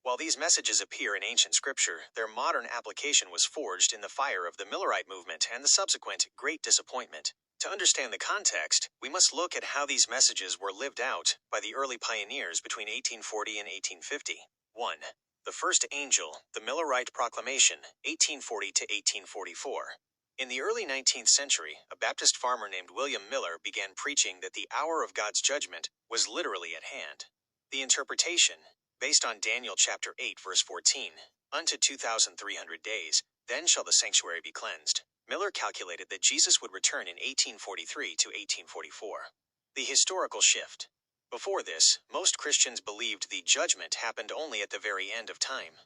While these messages appear in ancient scripture, their modern application was forged in the fire of the Millerite movement and the subsequent Great Disappointment. To understand the context, we must look at how these messages were lived out by the early pioneers between 1840 and 1850. 1. The first angel, the Millerite Proclamation, 1840 to 1844. In the early 19th century, a Baptist farmer named William Miller began preaching that the hour of God's judgment was literally at hand. The interpretation, based on Daniel chapter 8 verse 14, unto 2,300 days, then shall the sanctuary be cleansed. Miller calculated that Jesus would return in 1843 to 1844. The historical shift. Before this, most Christians believed the judgment happened only at the very end of time.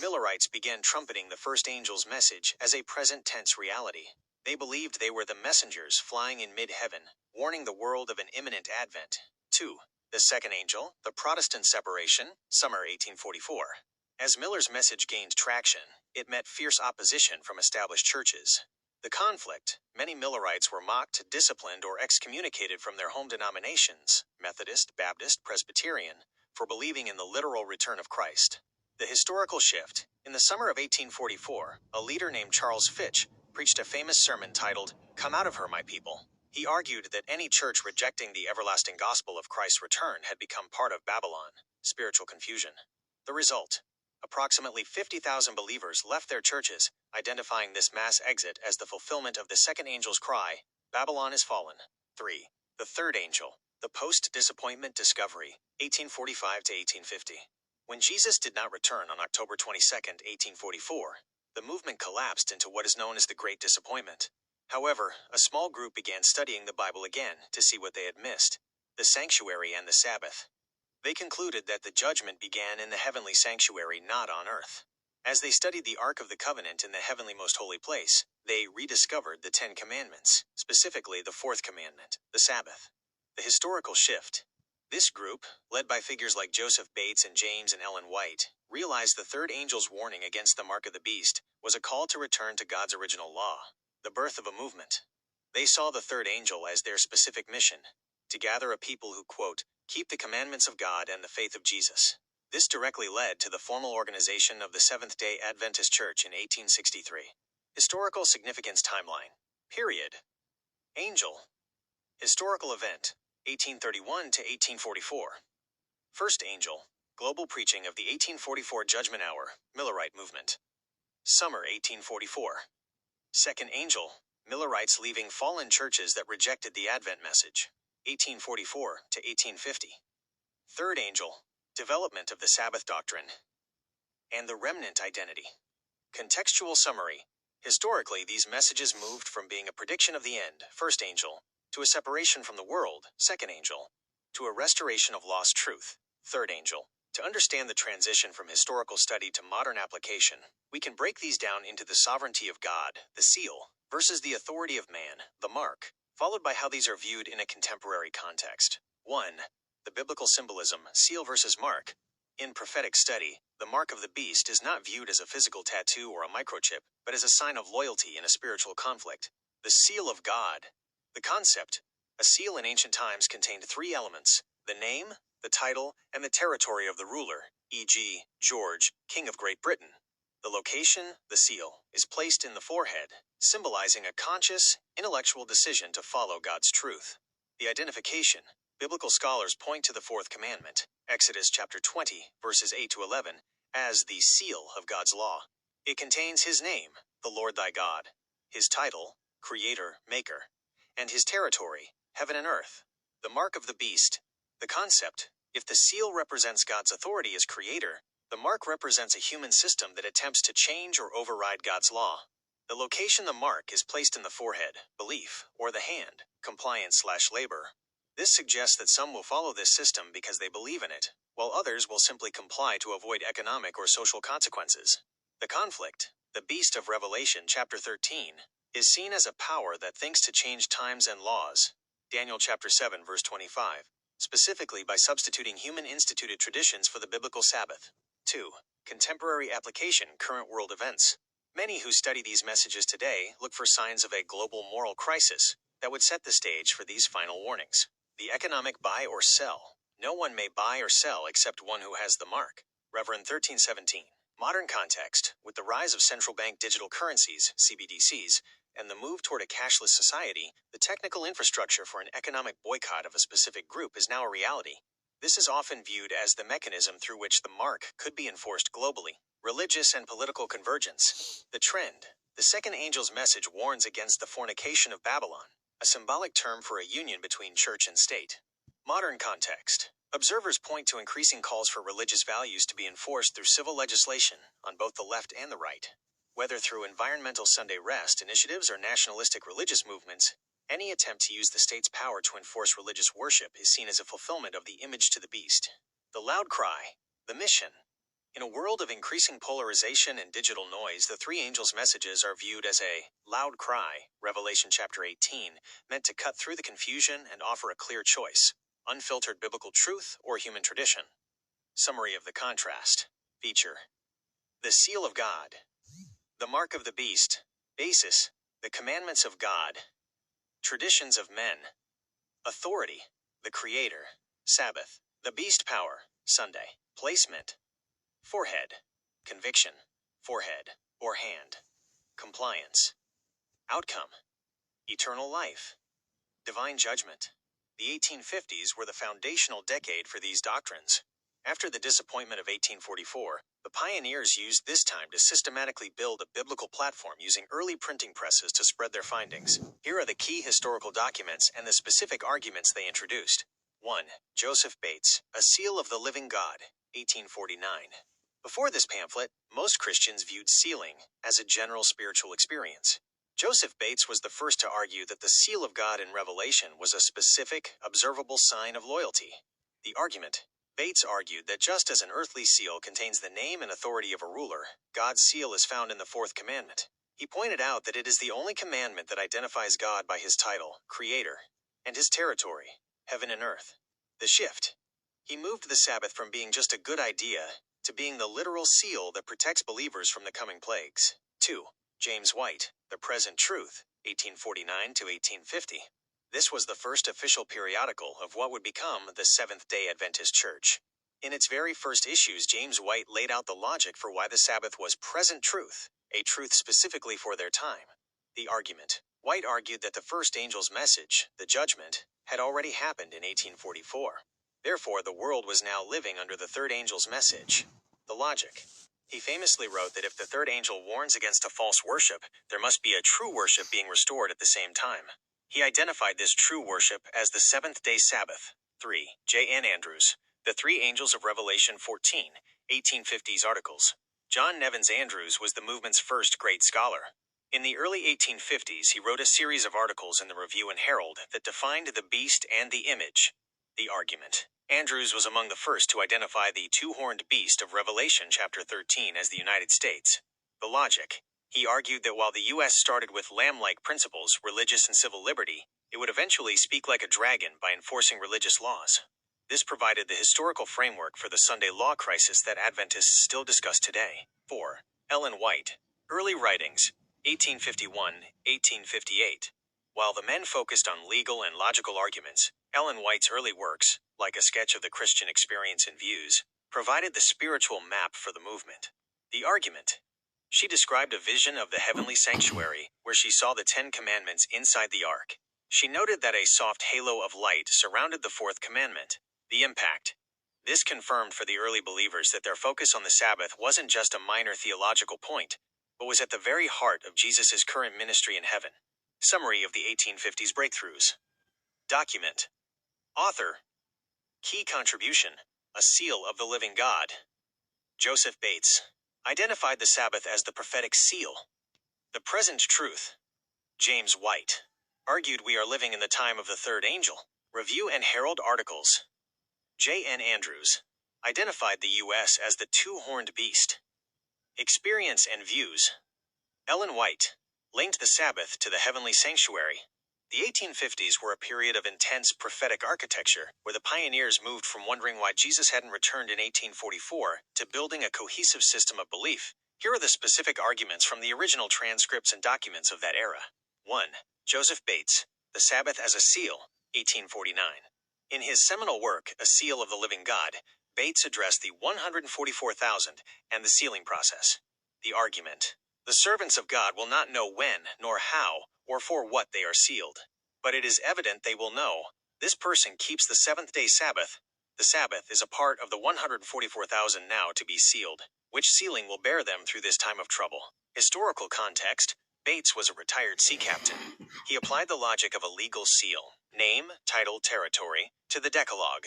Millerites began trumpeting the first angel's message as a present tense reality. They believed they were the messengers flying in mid-heaven, warning the world of an imminent advent. 2. The second angel, the Protestant separation, summer 1844. As Miller's message gained traction, it met fierce opposition from established churches. The conflict, many Millerites were mocked, disciplined, or excommunicated from their home denominations, Methodist, Baptist, Presbyterian, for believing in the literal return of Christ. The historical shift. In the summer of 1844, a leader named Charles Fitch preached a famous sermon titled, "Come Out of Her, My People." He He argued that any church rejecting the everlasting gospel of Christ's return had become part of Babylon, spiritual confusion. The result: approximately 50,000 believers left their churches, identifying this mass exit as the fulfillment of the second angel's cry, "Babylon is fallen." 3. The third angel, the post-disappointment discovery, 1845 to 1850. When Jesus did not return on October 22, 1844, the movement collapsed into what is known as the Great Disappointment. However, a small group began studying the Bible again to see what they had missed: the sanctuary and the Sabbath. They concluded that the judgment began in the heavenly sanctuary, not on earth. As they studied the Ark of the Covenant in the heavenly most holy place, they rediscovered the Ten Commandments, specifically the fourth commandment, the Sabbath. The historical shift. This group, led by figures like Joseph Bates and James and Ellen White, realized the third angel's warning against the mark of the beast was a call to return to God's original law, the birth of a movement. They saw the third angel as their specific mission: to gather a people who, quote, keep the commandments of God and the faith of Jesus. This directly led to the formal organization of the Seventh-day Adventist Church in 1863. Historical significance timeline. Period. Angel. Historical event, 1831 to 1844. First angel. Global preaching of the 1844 Judgment Hour, Millerite movement. Summer 1844. Second angel. Millerites leaving fallen churches that rejected the Advent message, 1844 to 1850. Third angel. Development of the Sabbath doctrine and the remnant identity. Contextual summary. Historically, these messages moved from being a prediction of the end, first angel, to a separation from the world, second angel, to a restoration of lost truth, third angel. To understand the transition from historical study to modern application, we can break these down into the sovereignty of God, the seal, versus the authority of man, the mark, followed by how these are viewed in a contemporary context. 1. The biblical symbolism, seal versus mark. In prophetic study, the mark of the beast is not viewed as a physical tattoo or a microchip, but as a sign of loyalty in a spiritual conflict. The seal of God. The concept. A seal in ancient times contained three elements: the name, the title, and the territory of the ruler, e.g., George, King of Great Britain. The location, the seal, is placed in the forehead, symbolizing a conscious, intellectual decision to follow God's truth. The identification. Biblical scholars point to the fourth commandment, Exodus chapter 20, verses 8 to 11, as the seal of God's law. It contains His name, the Lord thy God, His title, Creator, Maker, and His territory, heaven and earth. The mark of the beast. The concept. If the seal represents God's authority as Creator, the mark represents a human system that attempts to change or override God's law. The location the mark is placed in the forehead, belief, or the hand, compliance/labor. This suggests that some will follow this system because they believe in it, while others will simply comply to avoid economic or social consequences. The conflict, the beast of Revelation chapter 13, is seen as a power that thinks to change times and laws, Daniel chapter 7 verse 25, specifically by substituting human-instituted traditions for the biblical Sabbath. 2. Contemporary application, current world events. Many who study these messages today look for signs of a global moral crisis that would set the stage for these final warnings. The economic buy or sell. No one may buy or sell except one who has the mark. Reverend 1317. Modern context. With the rise of central bank digital currencies, CBDCs, and the move toward a cashless society, the technical infrastructure for an economic boycott of a specific group is now a reality. This is often viewed as the mechanism through which the mark could be enforced globally. Religious and political convergence. The trend. The second angel's message warns against the fornication of Babylon, a symbolic term for a union between church and state. Modern context. Observers point to increasing calls for religious values to be enforced through civil legislation on both the left and the right. Whether through environmental Sunday rest initiatives or nationalistic religious movements, any attempt to use the state's power to enforce religious worship is seen as a fulfillment of the image to the beast. The loud cry. The mission. In a world of increasing polarization and digital noise, the three angels' messages are viewed as a loud cry, Revelation chapter 18, meant to cut through the confusion and offer a clear choice: unfiltered biblical truth or human tradition. Summary of the contrast. Feature. The seal of God. The mark of the beast. Basis. The commandments of God. Traditions of men. Authority. The Creator. Sabbath. The beast power. Sunday. Placement. Forehead. Conviction. Forehead, or hand. Compliance. Outcome. Eternal life. Divine judgment. The 1850s were the foundational decade for these doctrines. After the disappointment of 1844, the pioneers used this time to systematically build a biblical platform using early printing presses to spread their findings. Here are the key historical documents and the specific arguments they introduced. 1. Joseph Bates, A Seal of the Living God, 1849. Before this pamphlet, most Christians viewed sealing as a general spiritual experience. Joseph Bates was the first to argue that the seal of God in Revelation was a specific, observable sign of loyalty. The argument. Bates argued that just as an earthly seal contains the name and authority of a ruler, God's seal is found in the fourth commandment. He pointed out that it is the only commandment that identifies God by his title, Creator, and his territory, heaven and earth. The shift. He moved the Sabbath from being just a good idea to being the literal seal that protects believers from the coming plagues. 2. James White, The Present Truth, 1849 to 1850. This was the first official periodical of what would become the Seventh-day Adventist Church. In its very first issues, James White laid out the logic for why the Sabbath was present truth, a truth specifically for their time. The argument. White argued that the first angel's message, the judgment, had already happened in 1844. Therefore, the world was now living under the third angel's message. The logic. He famously wrote that if the third angel warns against a false worship, there must be a true worship being restored at the same time. He identified this true worship as the seventh-day Sabbath. 3. J. N. Andrews, The Three Angels of Revelation 14, 1850s articles. John Nevins Andrews was the movement's first great scholar. In the early 1850s, he wrote a series of articles in the Review and Herald that defined the beast and the image. The argument. Andrews was among the first to identify the two-horned beast of Revelation chapter 13 as the United States. The logic. He argued that while the U.S. started with lamb-like principles, religious and civil liberty, it would eventually speak like a dragon by enforcing religious laws. This provided the historical framework for the Sunday law crisis that Adventists still discuss today. 4. Ellen White, Early Writings, 1851-1858. While the men focused on legal and logical arguments, Ellen White's early works, like A Sketch of the Christian Experience and Views, provided the spiritual map for the movement. The argument. She described a vision of the heavenly sanctuary where she saw the 10 Commandments inside the ark. She noted that a soft halo of light surrounded the fourth commandment. The impact. This confirmed for the early believers that their focus on the Sabbath wasn't just a minor theological point, but was at the very heart of Jesus' current ministry in heaven. Summary of the 1850s breakthroughs. Document. Author. Key contribution. A Seal of the Living God. Joseph Bates identified the Sabbath as the prophetic seal. The Present Truth. James White argued we are living in the time of the third angel. Review and Herald articles. J. N. Andrews identified the U.S. as the two-horned beast. Experience and Views. Ellen White linked the Sabbath to the heavenly sanctuary. The 1850s were a period of intense prophetic architecture, where the pioneers moved from wondering why Jesus hadn't returned in 1844 to building a cohesive system of belief. Here are the specific arguments from the original transcripts and documents of that era. 1. Joseph Bates, The Sabbath as a Seal, 1849. In his seminal work, A Seal of the Living God, Bates addressed the 144,000 and the sealing process. The argument. The servants of God will not know when, nor how, or for what they are sealed. But it is evident they will know. This person keeps the seventh-day Sabbath. The Sabbath is a part of the 144,000 now to be sealed, which sealing will bear them through this time of trouble. Historical context. Bates was a retired sea captain. He applied the logic of a legal seal, name, title, territory, to the Decalogue.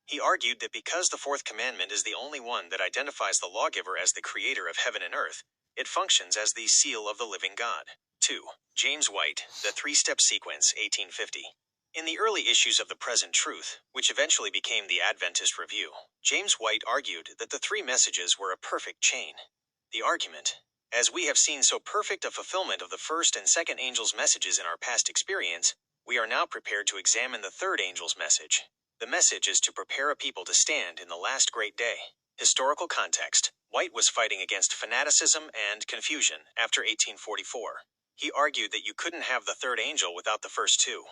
He argued that because the fourth commandment is the only one that identifies the lawgiver as the creator of heaven and earth, it functions as the seal of the living God. 2. James White, The Three-Step Sequence, 1850. In the early issues of The Present Truth, which eventually became the Adventist Review, James White argued that the three messages were a perfect chain. The argument. As we have seen so perfect a fulfillment of the first and second angel's messages in our past experience, we are now prepared to examine the third angel's message. The message is to prepare a people to stand in the last great day. Historical context. White was fighting against fanaticism and confusion after 1844. He argued that you couldn't have the third angel without the first two.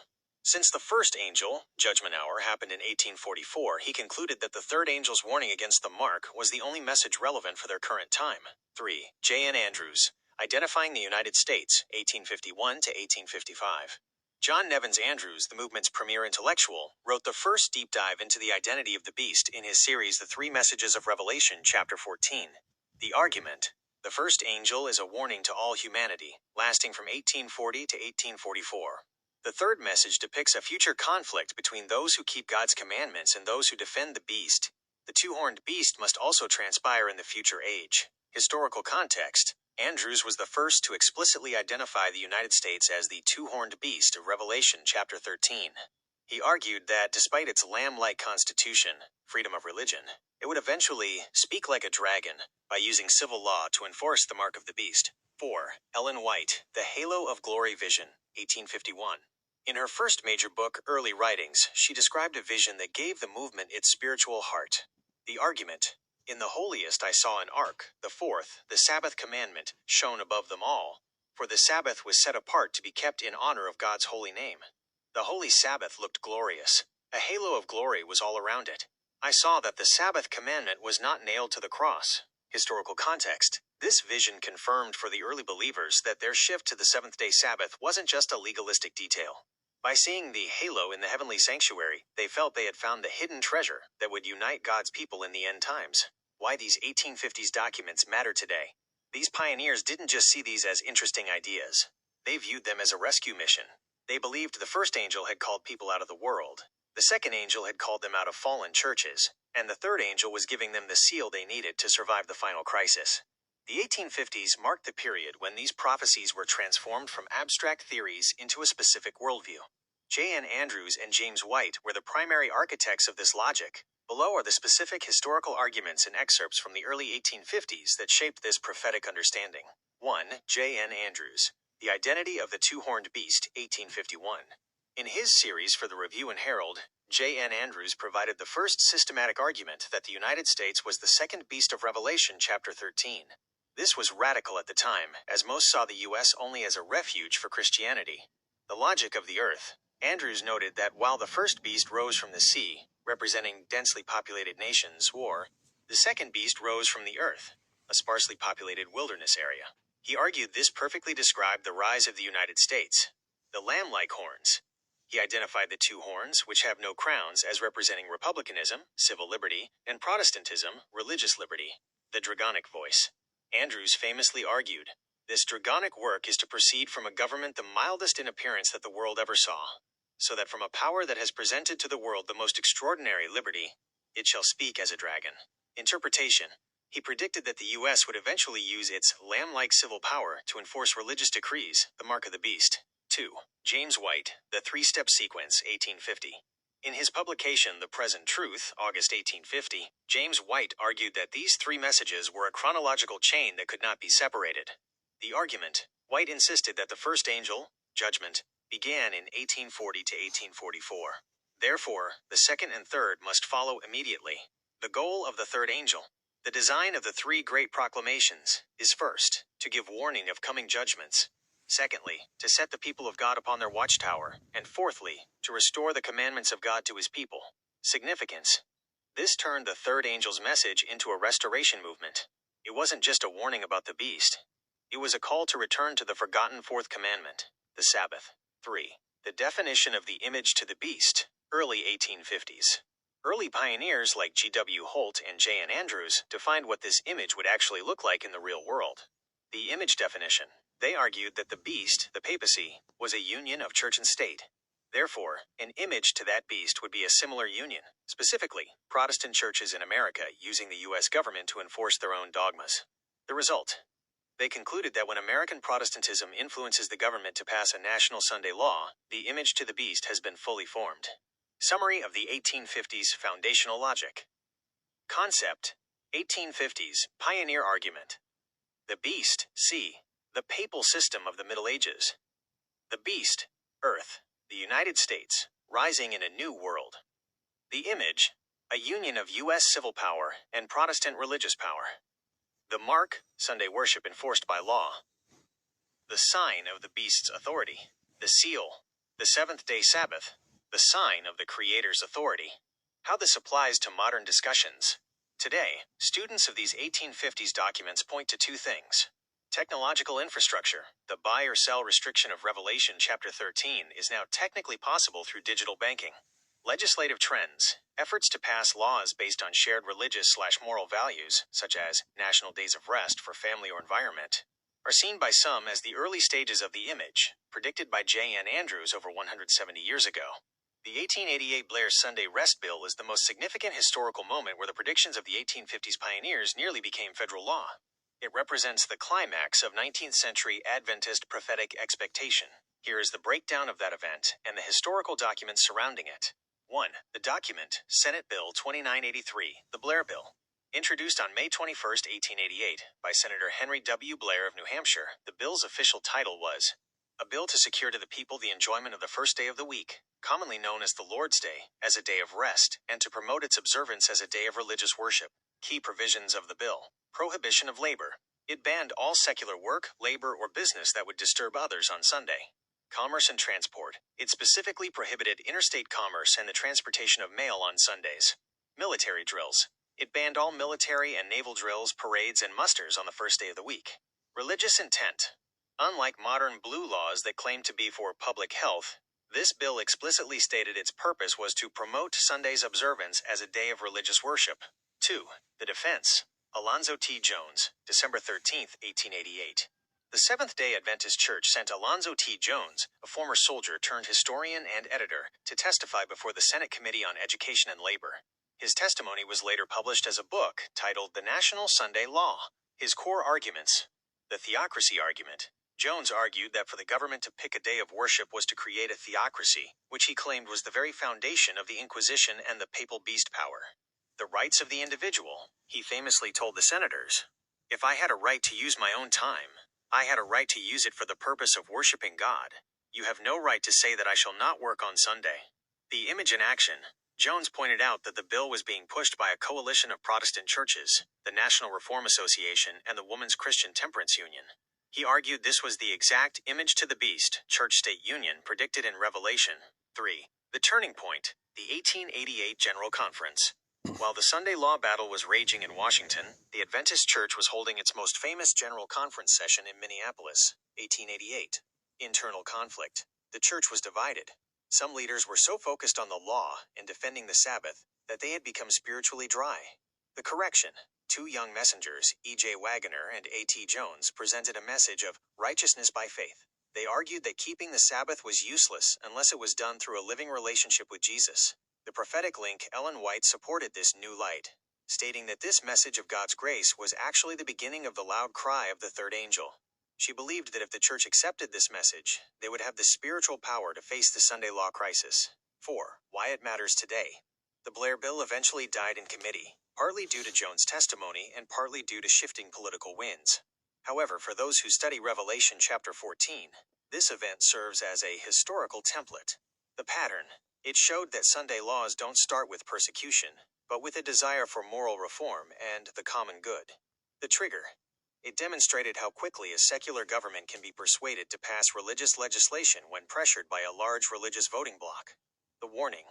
Since the first angel, Judgment Hour, happened in 1844, he concluded that the third angel's warning against the mark was the only message relevant for their current time. 3. J. N. Andrews, Identifying the United States, 1851 to 1855. John Nevins Andrews, the movement's premier intellectual, wrote the first deep dive into the identity of the beast in his series The Three Messages of Revelation, Chapter 14. The argument: the first angel is a warning to all humanity, lasting from 1840 to 1844. The third message depicts a future conflict between those who keep God's commandments and those who defend the beast. The two-horned beast must also transpire in the future age. Historical context: Andrews was the first to explicitly identify the United States as the two-horned beast of Revelation chapter 13. He argued that despite its lamb-like constitution, freedom of religion, it would eventually speak like a dragon by using civil law to enforce the mark of the beast. 4. Ellen White, The Halo of Glory Vision, 1851. In her first major book, Early Writings, she described a vision that gave the movement its spiritual heart. The argument: in the holiest I saw an ark, the fourth, the Sabbath commandment, shone above them all. For the Sabbath was set apart to be kept in honor of God's holy name. The holy Sabbath looked glorious. A halo of glory was all around it. I saw that the Sabbath commandment was not nailed to the cross. Historical context: this vision confirmed for the early believers that their shift to the seventh-day Sabbath wasn't just a legalistic detail. By seeing the halo in the heavenly sanctuary, they felt they had found the hidden treasure that would unite God's people in the end times. Why these 1850s documents matter today. These pioneers didn't just see these as interesting ideas. They viewed them as a rescue mission. They believed the first angel had called people out of the world. The second angel had called them out of fallen churches. And the third angel was giving them the seal they needed to survive the final crisis. The 1850s marked the period when these prophecies were transformed from abstract theories into a specific worldview. J.N. Andrews and James White were the primary architects of this logic. Below are the specific historical arguments and excerpts from the early 1850s that shaped this prophetic understanding. 1. J.N. Andrews, The Identity of the Two-Horned Beast, 1851. In his series for the Review and Herald, J.N. Andrews provided the first systematic argument that the United States was the second beast of Revelation, chapter 13. This was radical at the time, as most saw the U.S. only as a refuge for Christianity. The logic of the earth. Andrews noted that while the first beast rose from the sea, representing densely populated nations, or the second beast rose from the earth, a sparsely populated wilderness area. He argued this perfectly described the rise of the United States. The lamb-like horns. He identified the two horns, which have no crowns, as representing republicanism, civil liberty, and Protestantism, religious liberty. The dragonic voice. Andrews famously argued, this dragonic work is to proceed from a government the mildest in appearance that the world ever saw, so that from a power that has presented to the world the most extraordinary liberty, it shall speak as a dragon. Interpretation. He predicted that the U.S. would eventually use its lamb-like civil power to enforce religious decrees, the mark of the beast. 2. James White, The Three-Step Sequence, 1850. In his publication The Present Truth, August 1850, James White argued that these three messages were a chronological chain that could not be separated. The argument: White insisted that the first angel, judgment, began in 1840 to 1844. Therefore, the second and third must follow immediately. The goal of the third angel. The design of the three great proclamations is first, to give warning of coming judgments. Secondly, to set the people of God upon their watchtower. And fourthly, to restore the commandments of God to his people. Significance. This turned the third angel's message into a restoration movement. It wasn't just a warning about the beast. It was a call to return to the forgotten fourth commandment, the Sabbath. 3. The definition of the image to the beast, early 1850s. Early pioneers like G.W. Holt and J.N. Andrews defined what this image would actually look like in the real world. The image definition. They argued that the beast, the papacy, was a union of church and state. Therefore, an image to that beast would be a similar union, specifically, Protestant churches in America using the U.S. government to enforce their own dogmas. The result. They concluded that when American Protestantism influences the government to pass a national Sunday law, the image to the beast has been fully formed. Summary of the 1850s foundational logic. Concept: 1850s pioneer argument. The beast, C. The papal system of the Middle Ages. The beast, Earth, the United States, rising in a new world. The image, a union of U.S. civil power and Protestant religious power. The mark, Sunday worship enforced by law. The sign of the beast's authority. The seal, the seventh-day Sabbath, the sign of the Creator's authority. How this applies to modern discussions. Today, students of these 1850s documents point to two things. Technological infrastructure. The buy or sell restriction of Revelation chapter 13 is now technically possible through digital banking. Legislative trends. Efforts to pass laws based on shared religious/moral values, such as national days of rest for family or environment, are seen by some as the early stages of the image, predicted by J. N. Andrews over 170 years ago. The 1888 Blair Sunday Rest Bill is the most significant historical moment where the predictions of the 1850s pioneers nearly became federal law. It represents the climax of 19th century Adventist prophetic expectation. Here is the breakdown of that event and the historical documents surrounding it. 1. The document, Senate Bill 2983, the Blair Bill. Introduced on May 21, 1888, by Senator Henry W. Blair of New Hampshire, the bill's official title was A Bill to Secure to the People the Enjoyment of the First Day of the Week, commonly known as the Lord's Day, as a day of rest, and to promote its observance as a day of religious worship. Key provisions of the bill. Prohibition of labor. It banned all secular work, labor, or business that would disturb others on Sunday. Commerce and transport. It specifically prohibited interstate commerce and the transportation of mail on Sundays. Military drills. It banned all military and naval drills, parades, and musters on the first day of the week. Religious intent. Unlike modern blue laws that claim to be for public health, this bill explicitly stated its purpose was to promote Sunday's observance as a day of religious worship. 2. The defense. Alonzo T. Jones, December 13, 1888. The Seventh-day Adventist Church sent Alonzo T. Jones, a former soldier turned historian and editor, to testify before the Senate Committee on Education and Labor. His testimony was later published as a book titled The National Sunday Law. His core arguments. The theocracy argument. Jones argued that for the government to pick a day of worship was to create a theocracy, which he claimed was the very foundation of the Inquisition and the papal beast power. The rights of the individual. He famously told the senators, "If I had a right to use my own time, I had a right to use it for the purpose of worshiping God. You have no right to say that I shall not work on Sunday." The image in action. Jones pointed out that the bill was being pushed by a coalition of Protestant churches, the National Reform Association, and the Women's Christian Temperance Union. He argued this was the exact image to the beast, church-state union, predicted in Revelation. 3. The turning point. The 1888 General Conference. While the Sunday law battle was raging in Washington, the Adventist Church was holding its most famous General Conference session in Minneapolis, 1888. Internal conflict. The church was divided. Some leaders were so focused on the law and defending the Sabbath that they had become spiritually dry. The correction. Two young messengers, E.J. Wagoner and A.T. Jones, presented a message of righteousness by faith. They argued that keeping the Sabbath was useless unless it was done through a living relationship with Jesus. The prophetic link Ellen White supported this new light, stating that this message of God's grace was actually the beginning of the loud cry of the third angel. She believed that if the church accepted this message, they would have the spiritual power to face the Sunday law crisis. 4. Why it matters today. The Blair Bill eventually died in committee, partly due to Jones' testimony and partly due to shifting political winds. However, for those who study Revelation chapter 14, this event serves as a historical template. The pattern. It showed that Sunday laws don't start with persecution, but with a desire for moral reform and the common good. The trigger. It demonstrated how quickly a secular government can be persuaded to pass religious legislation when pressured by a large religious voting bloc. The warning.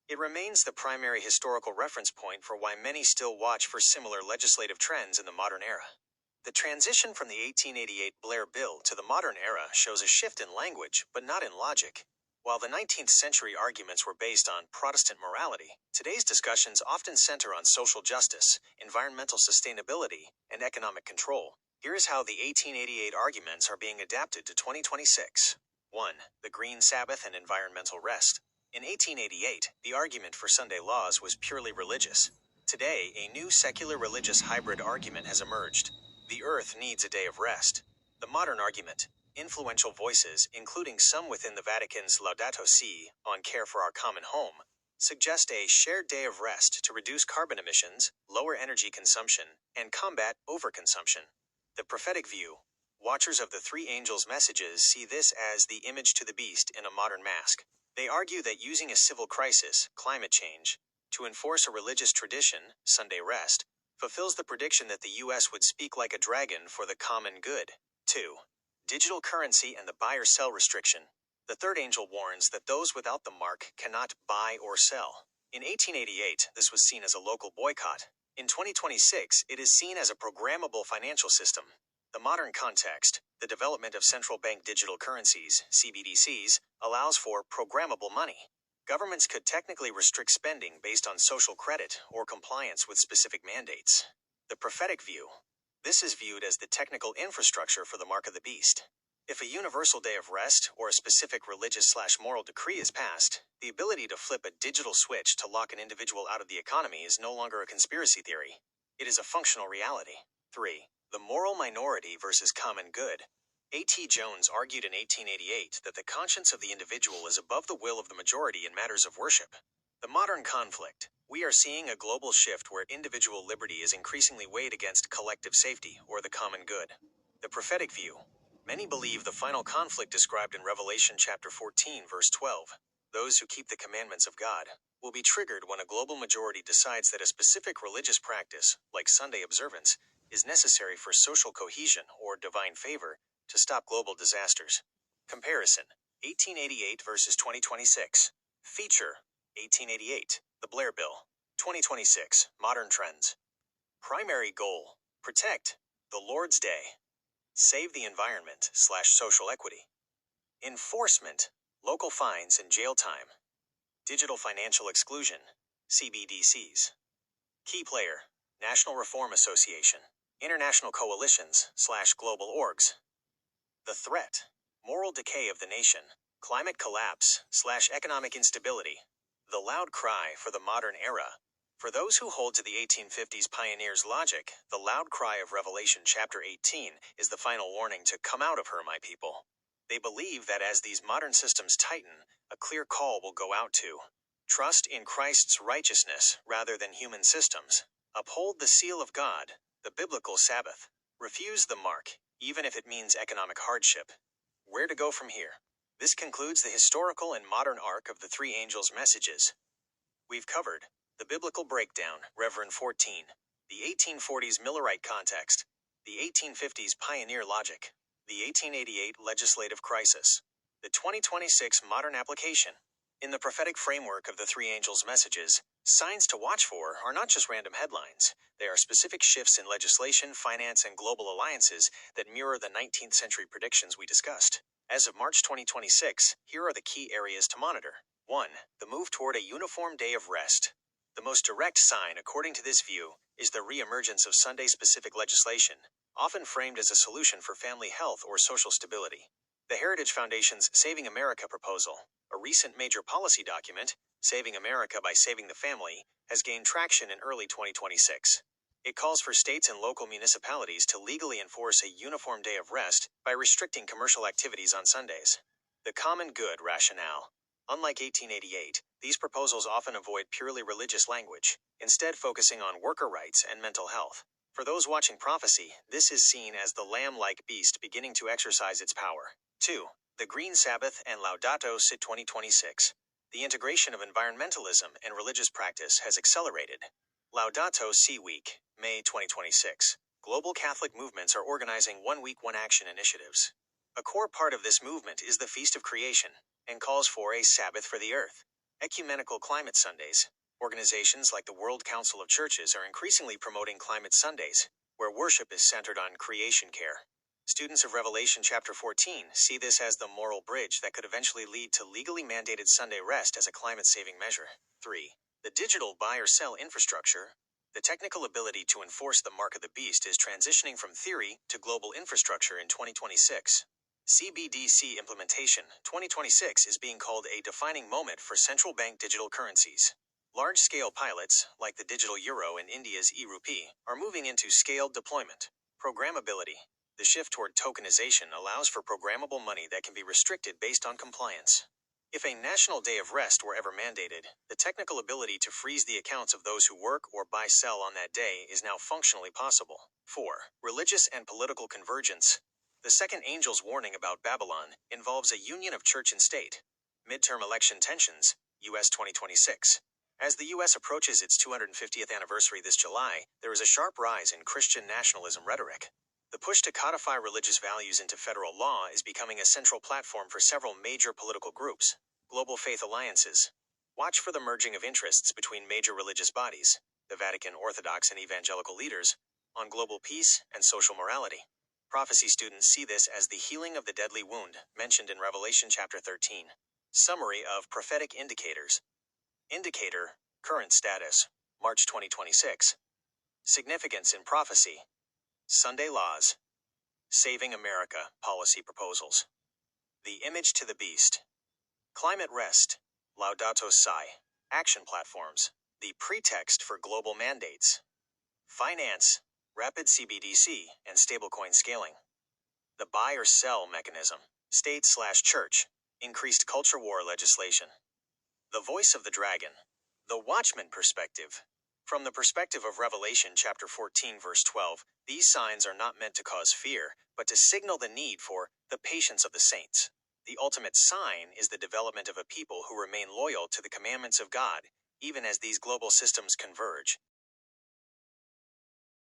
It remains the primary historical reference point for why many still watch for similar legislative trends in the modern era. The transition from the 1888 Blair Bill to the modern era shows a shift in language, but not in logic. While the 19th century arguments were based on Protestant morality, today's discussions often center on social justice, environmental sustainability, and economic control. Here is how the 1888 arguments are being adapted to 2026. 1. The Green Sabbath and environmental rest. In 1888, the argument for Sunday laws was purely religious. Today, a new secular religious hybrid argument has emerged. The earth needs a day of rest. The modern argument. Influential voices, including some within the Vatican's Laudato Si on care for our common home, suggest a shared day of rest to reduce carbon emissions, lower energy consumption, and combat overconsumption. The prophetic view. Watchers of the three angels' messages see this as the image to the beast in a modern mask. They argue that using a civil crisis, climate change, to enforce a religious tradition, Sunday rest, fulfills the prediction that the U.S. would speak like a dragon for the common good. 2. Digital currency and the buy or sell restriction. The third angel warns that those without the mark cannot buy or sell. In 1888, this was seen as a local boycott. In 2026, it is seen as a programmable financial system. The modern context, the development of central bank digital currencies, CBDCs, allows for programmable money. Governments could technically restrict spending based on social credit or compliance with specific mandates. The prophetic view. This is viewed as the technical infrastructure for the mark of the beast. If a universal day of rest or a specific religious/moral decree is passed, the ability to flip a digital switch to lock an individual out of the economy is no longer a conspiracy theory. It is a functional reality. 3. The moral minority versus common good. A.T. Jones argued in 1888 that the conscience of the individual is above the will of the majority in matters of worship. The modern conflict. We are seeing a global shift where individual liberty is increasingly weighed against collective safety or the common good. The prophetic view. Many believe the final conflict described in Revelation chapter 14 verse 12, those who keep the commandments of God, will be triggered when a global majority decides that a specific religious practice, like Sunday observance, is necessary for social cohesion or divine favor to stop global disasters. Comparison. 1888 versus 2026. Feature. 1888. The Blair Bill. 2026. Modern trends. Primary goal. Protect the Lord's Day. Save the environment/social equity. Enforcement. Local fines and jail time. Digital financial exclusion. CBDCs. Key player. National Reform Association. International coalitions/global orgs. The threat. Moral decay of the nation. Climate collapse/economic instability. The loud cry for the modern era. For those who hold to the 1850s pioneers' logic, the loud cry of Revelation chapter 18 is the final warning to come out of her, my people. They believe that as these modern systems tighten, a clear call will go out to trust in Christ's righteousness rather than human systems. Uphold the seal of God, the biblical Sabbath. Refuse the mark, even if it means economic hardship. Where to go from here? This concludes the historical and modern arc of the three angels' messages. We've covered the biblical breakdown, Reverend 14, the 1840s Millerite context, the 1850s pioneer logic, the 1888 legislative crisis, the 2026 modern application. In the prophetic framework of the three angels' messages, signs to watch for are not just random headlines. They are specific shifts in legislation, finance, and global alliances that mirror the 19th century predictions we discussed. As of March 2026, here are the key areas to monitor. 1. The move toward a uniform day of rest. The most direct sign, according to this view, is the re-emergence of Sunday-specific legislation, often framed as a solution for family health or social stability. The Heritage Foundation's Saving America proposal, a recent major policy document, Saving America by Saving the Family, has gained traction in early 2026. It calls for states and local municipalities to legally enforce a uniform day of rest by restricting commercial activities on Sundays. The common good rationale. Unlike 1888, these proposals often avoid purely religious language, instead focusing on worker rights and mental health. For those watching Prophecy, this is seen as the lamb-like beast beginning to exercise its power. 2. The Green Sabbath and Laudato Si 2026. The integration of environmentalism and religious practice has accelerated. Laudato Si Week, May 2026. Global Catholic movements are organizing One Week, One Action initiatives. A core part of this movement is the Feast of Creation, and calls for a Sabbath for the Earth. Ecumenical Climate Sundays. Organizations like the World Council of Churches are increasingly promoting Climate Sundays, where worship is centered on creation care. Students of Revelation chapter 14 see this as the moral bridge that could eventually lead to legally mandated Sunday rest as a climate-saving measure. 3. The digital buy or sell infrastructure. The technical ability to enforce the mark of the beast is transitioning from theory to global infrastructure in 2026. CBDC implementation 2026 is being called a defining moment for central bank digital currencies. Large-scale pilots, like the digital euro and India's e-rupee, are moving into scaled deployment. Programmability. The shift toward tokenization allows for programmable money that can be restricted based on compliance. If a national day of rest were ever mandated, the technical ability to freeze the accounts of those who work or buy-sell on that day is now functionally possible. 4. Religious and political convergence. The second angel's warning about Babylon involves a union of church and state. Midterm election tensions, U.S. 2026. As the U.S. approaches its 250th anniversary this July, there is a sharp rise in Christian nationalism rhetoric. The push to codify religious values into federal law is becoming a central platform for several major political groups. Global faith alliances. Watch for the merging of interests between major religious bodies, the Vatican, Orthodox, and evangelical leaders, on global peace and social morality. Prophecy students see this as the healing of the deadly wound mentioned in Revelation chapter 13. Summary of prophetic indicators. Indicator, current status, March 2026. Significance in prophecy. Sunday laws. Saving America policy proposals. The image to the beast. Climate rest. Laudato Si. Action platforms. The pretext for global mandates. Finance. Rapid CBDC and stablecoin scaling. The buy or sell mechanism. State/church. Increased culture war legislation. The voice of the dragon. The watchman perspective. From the perspective of Revelation chapter 14 verse 12, these signs are not meant to cause fear, but to signal the need for the patience of the saints. The ultimate sign is the development of a people who remain loyal to the commandments of God, even as these global systems converge.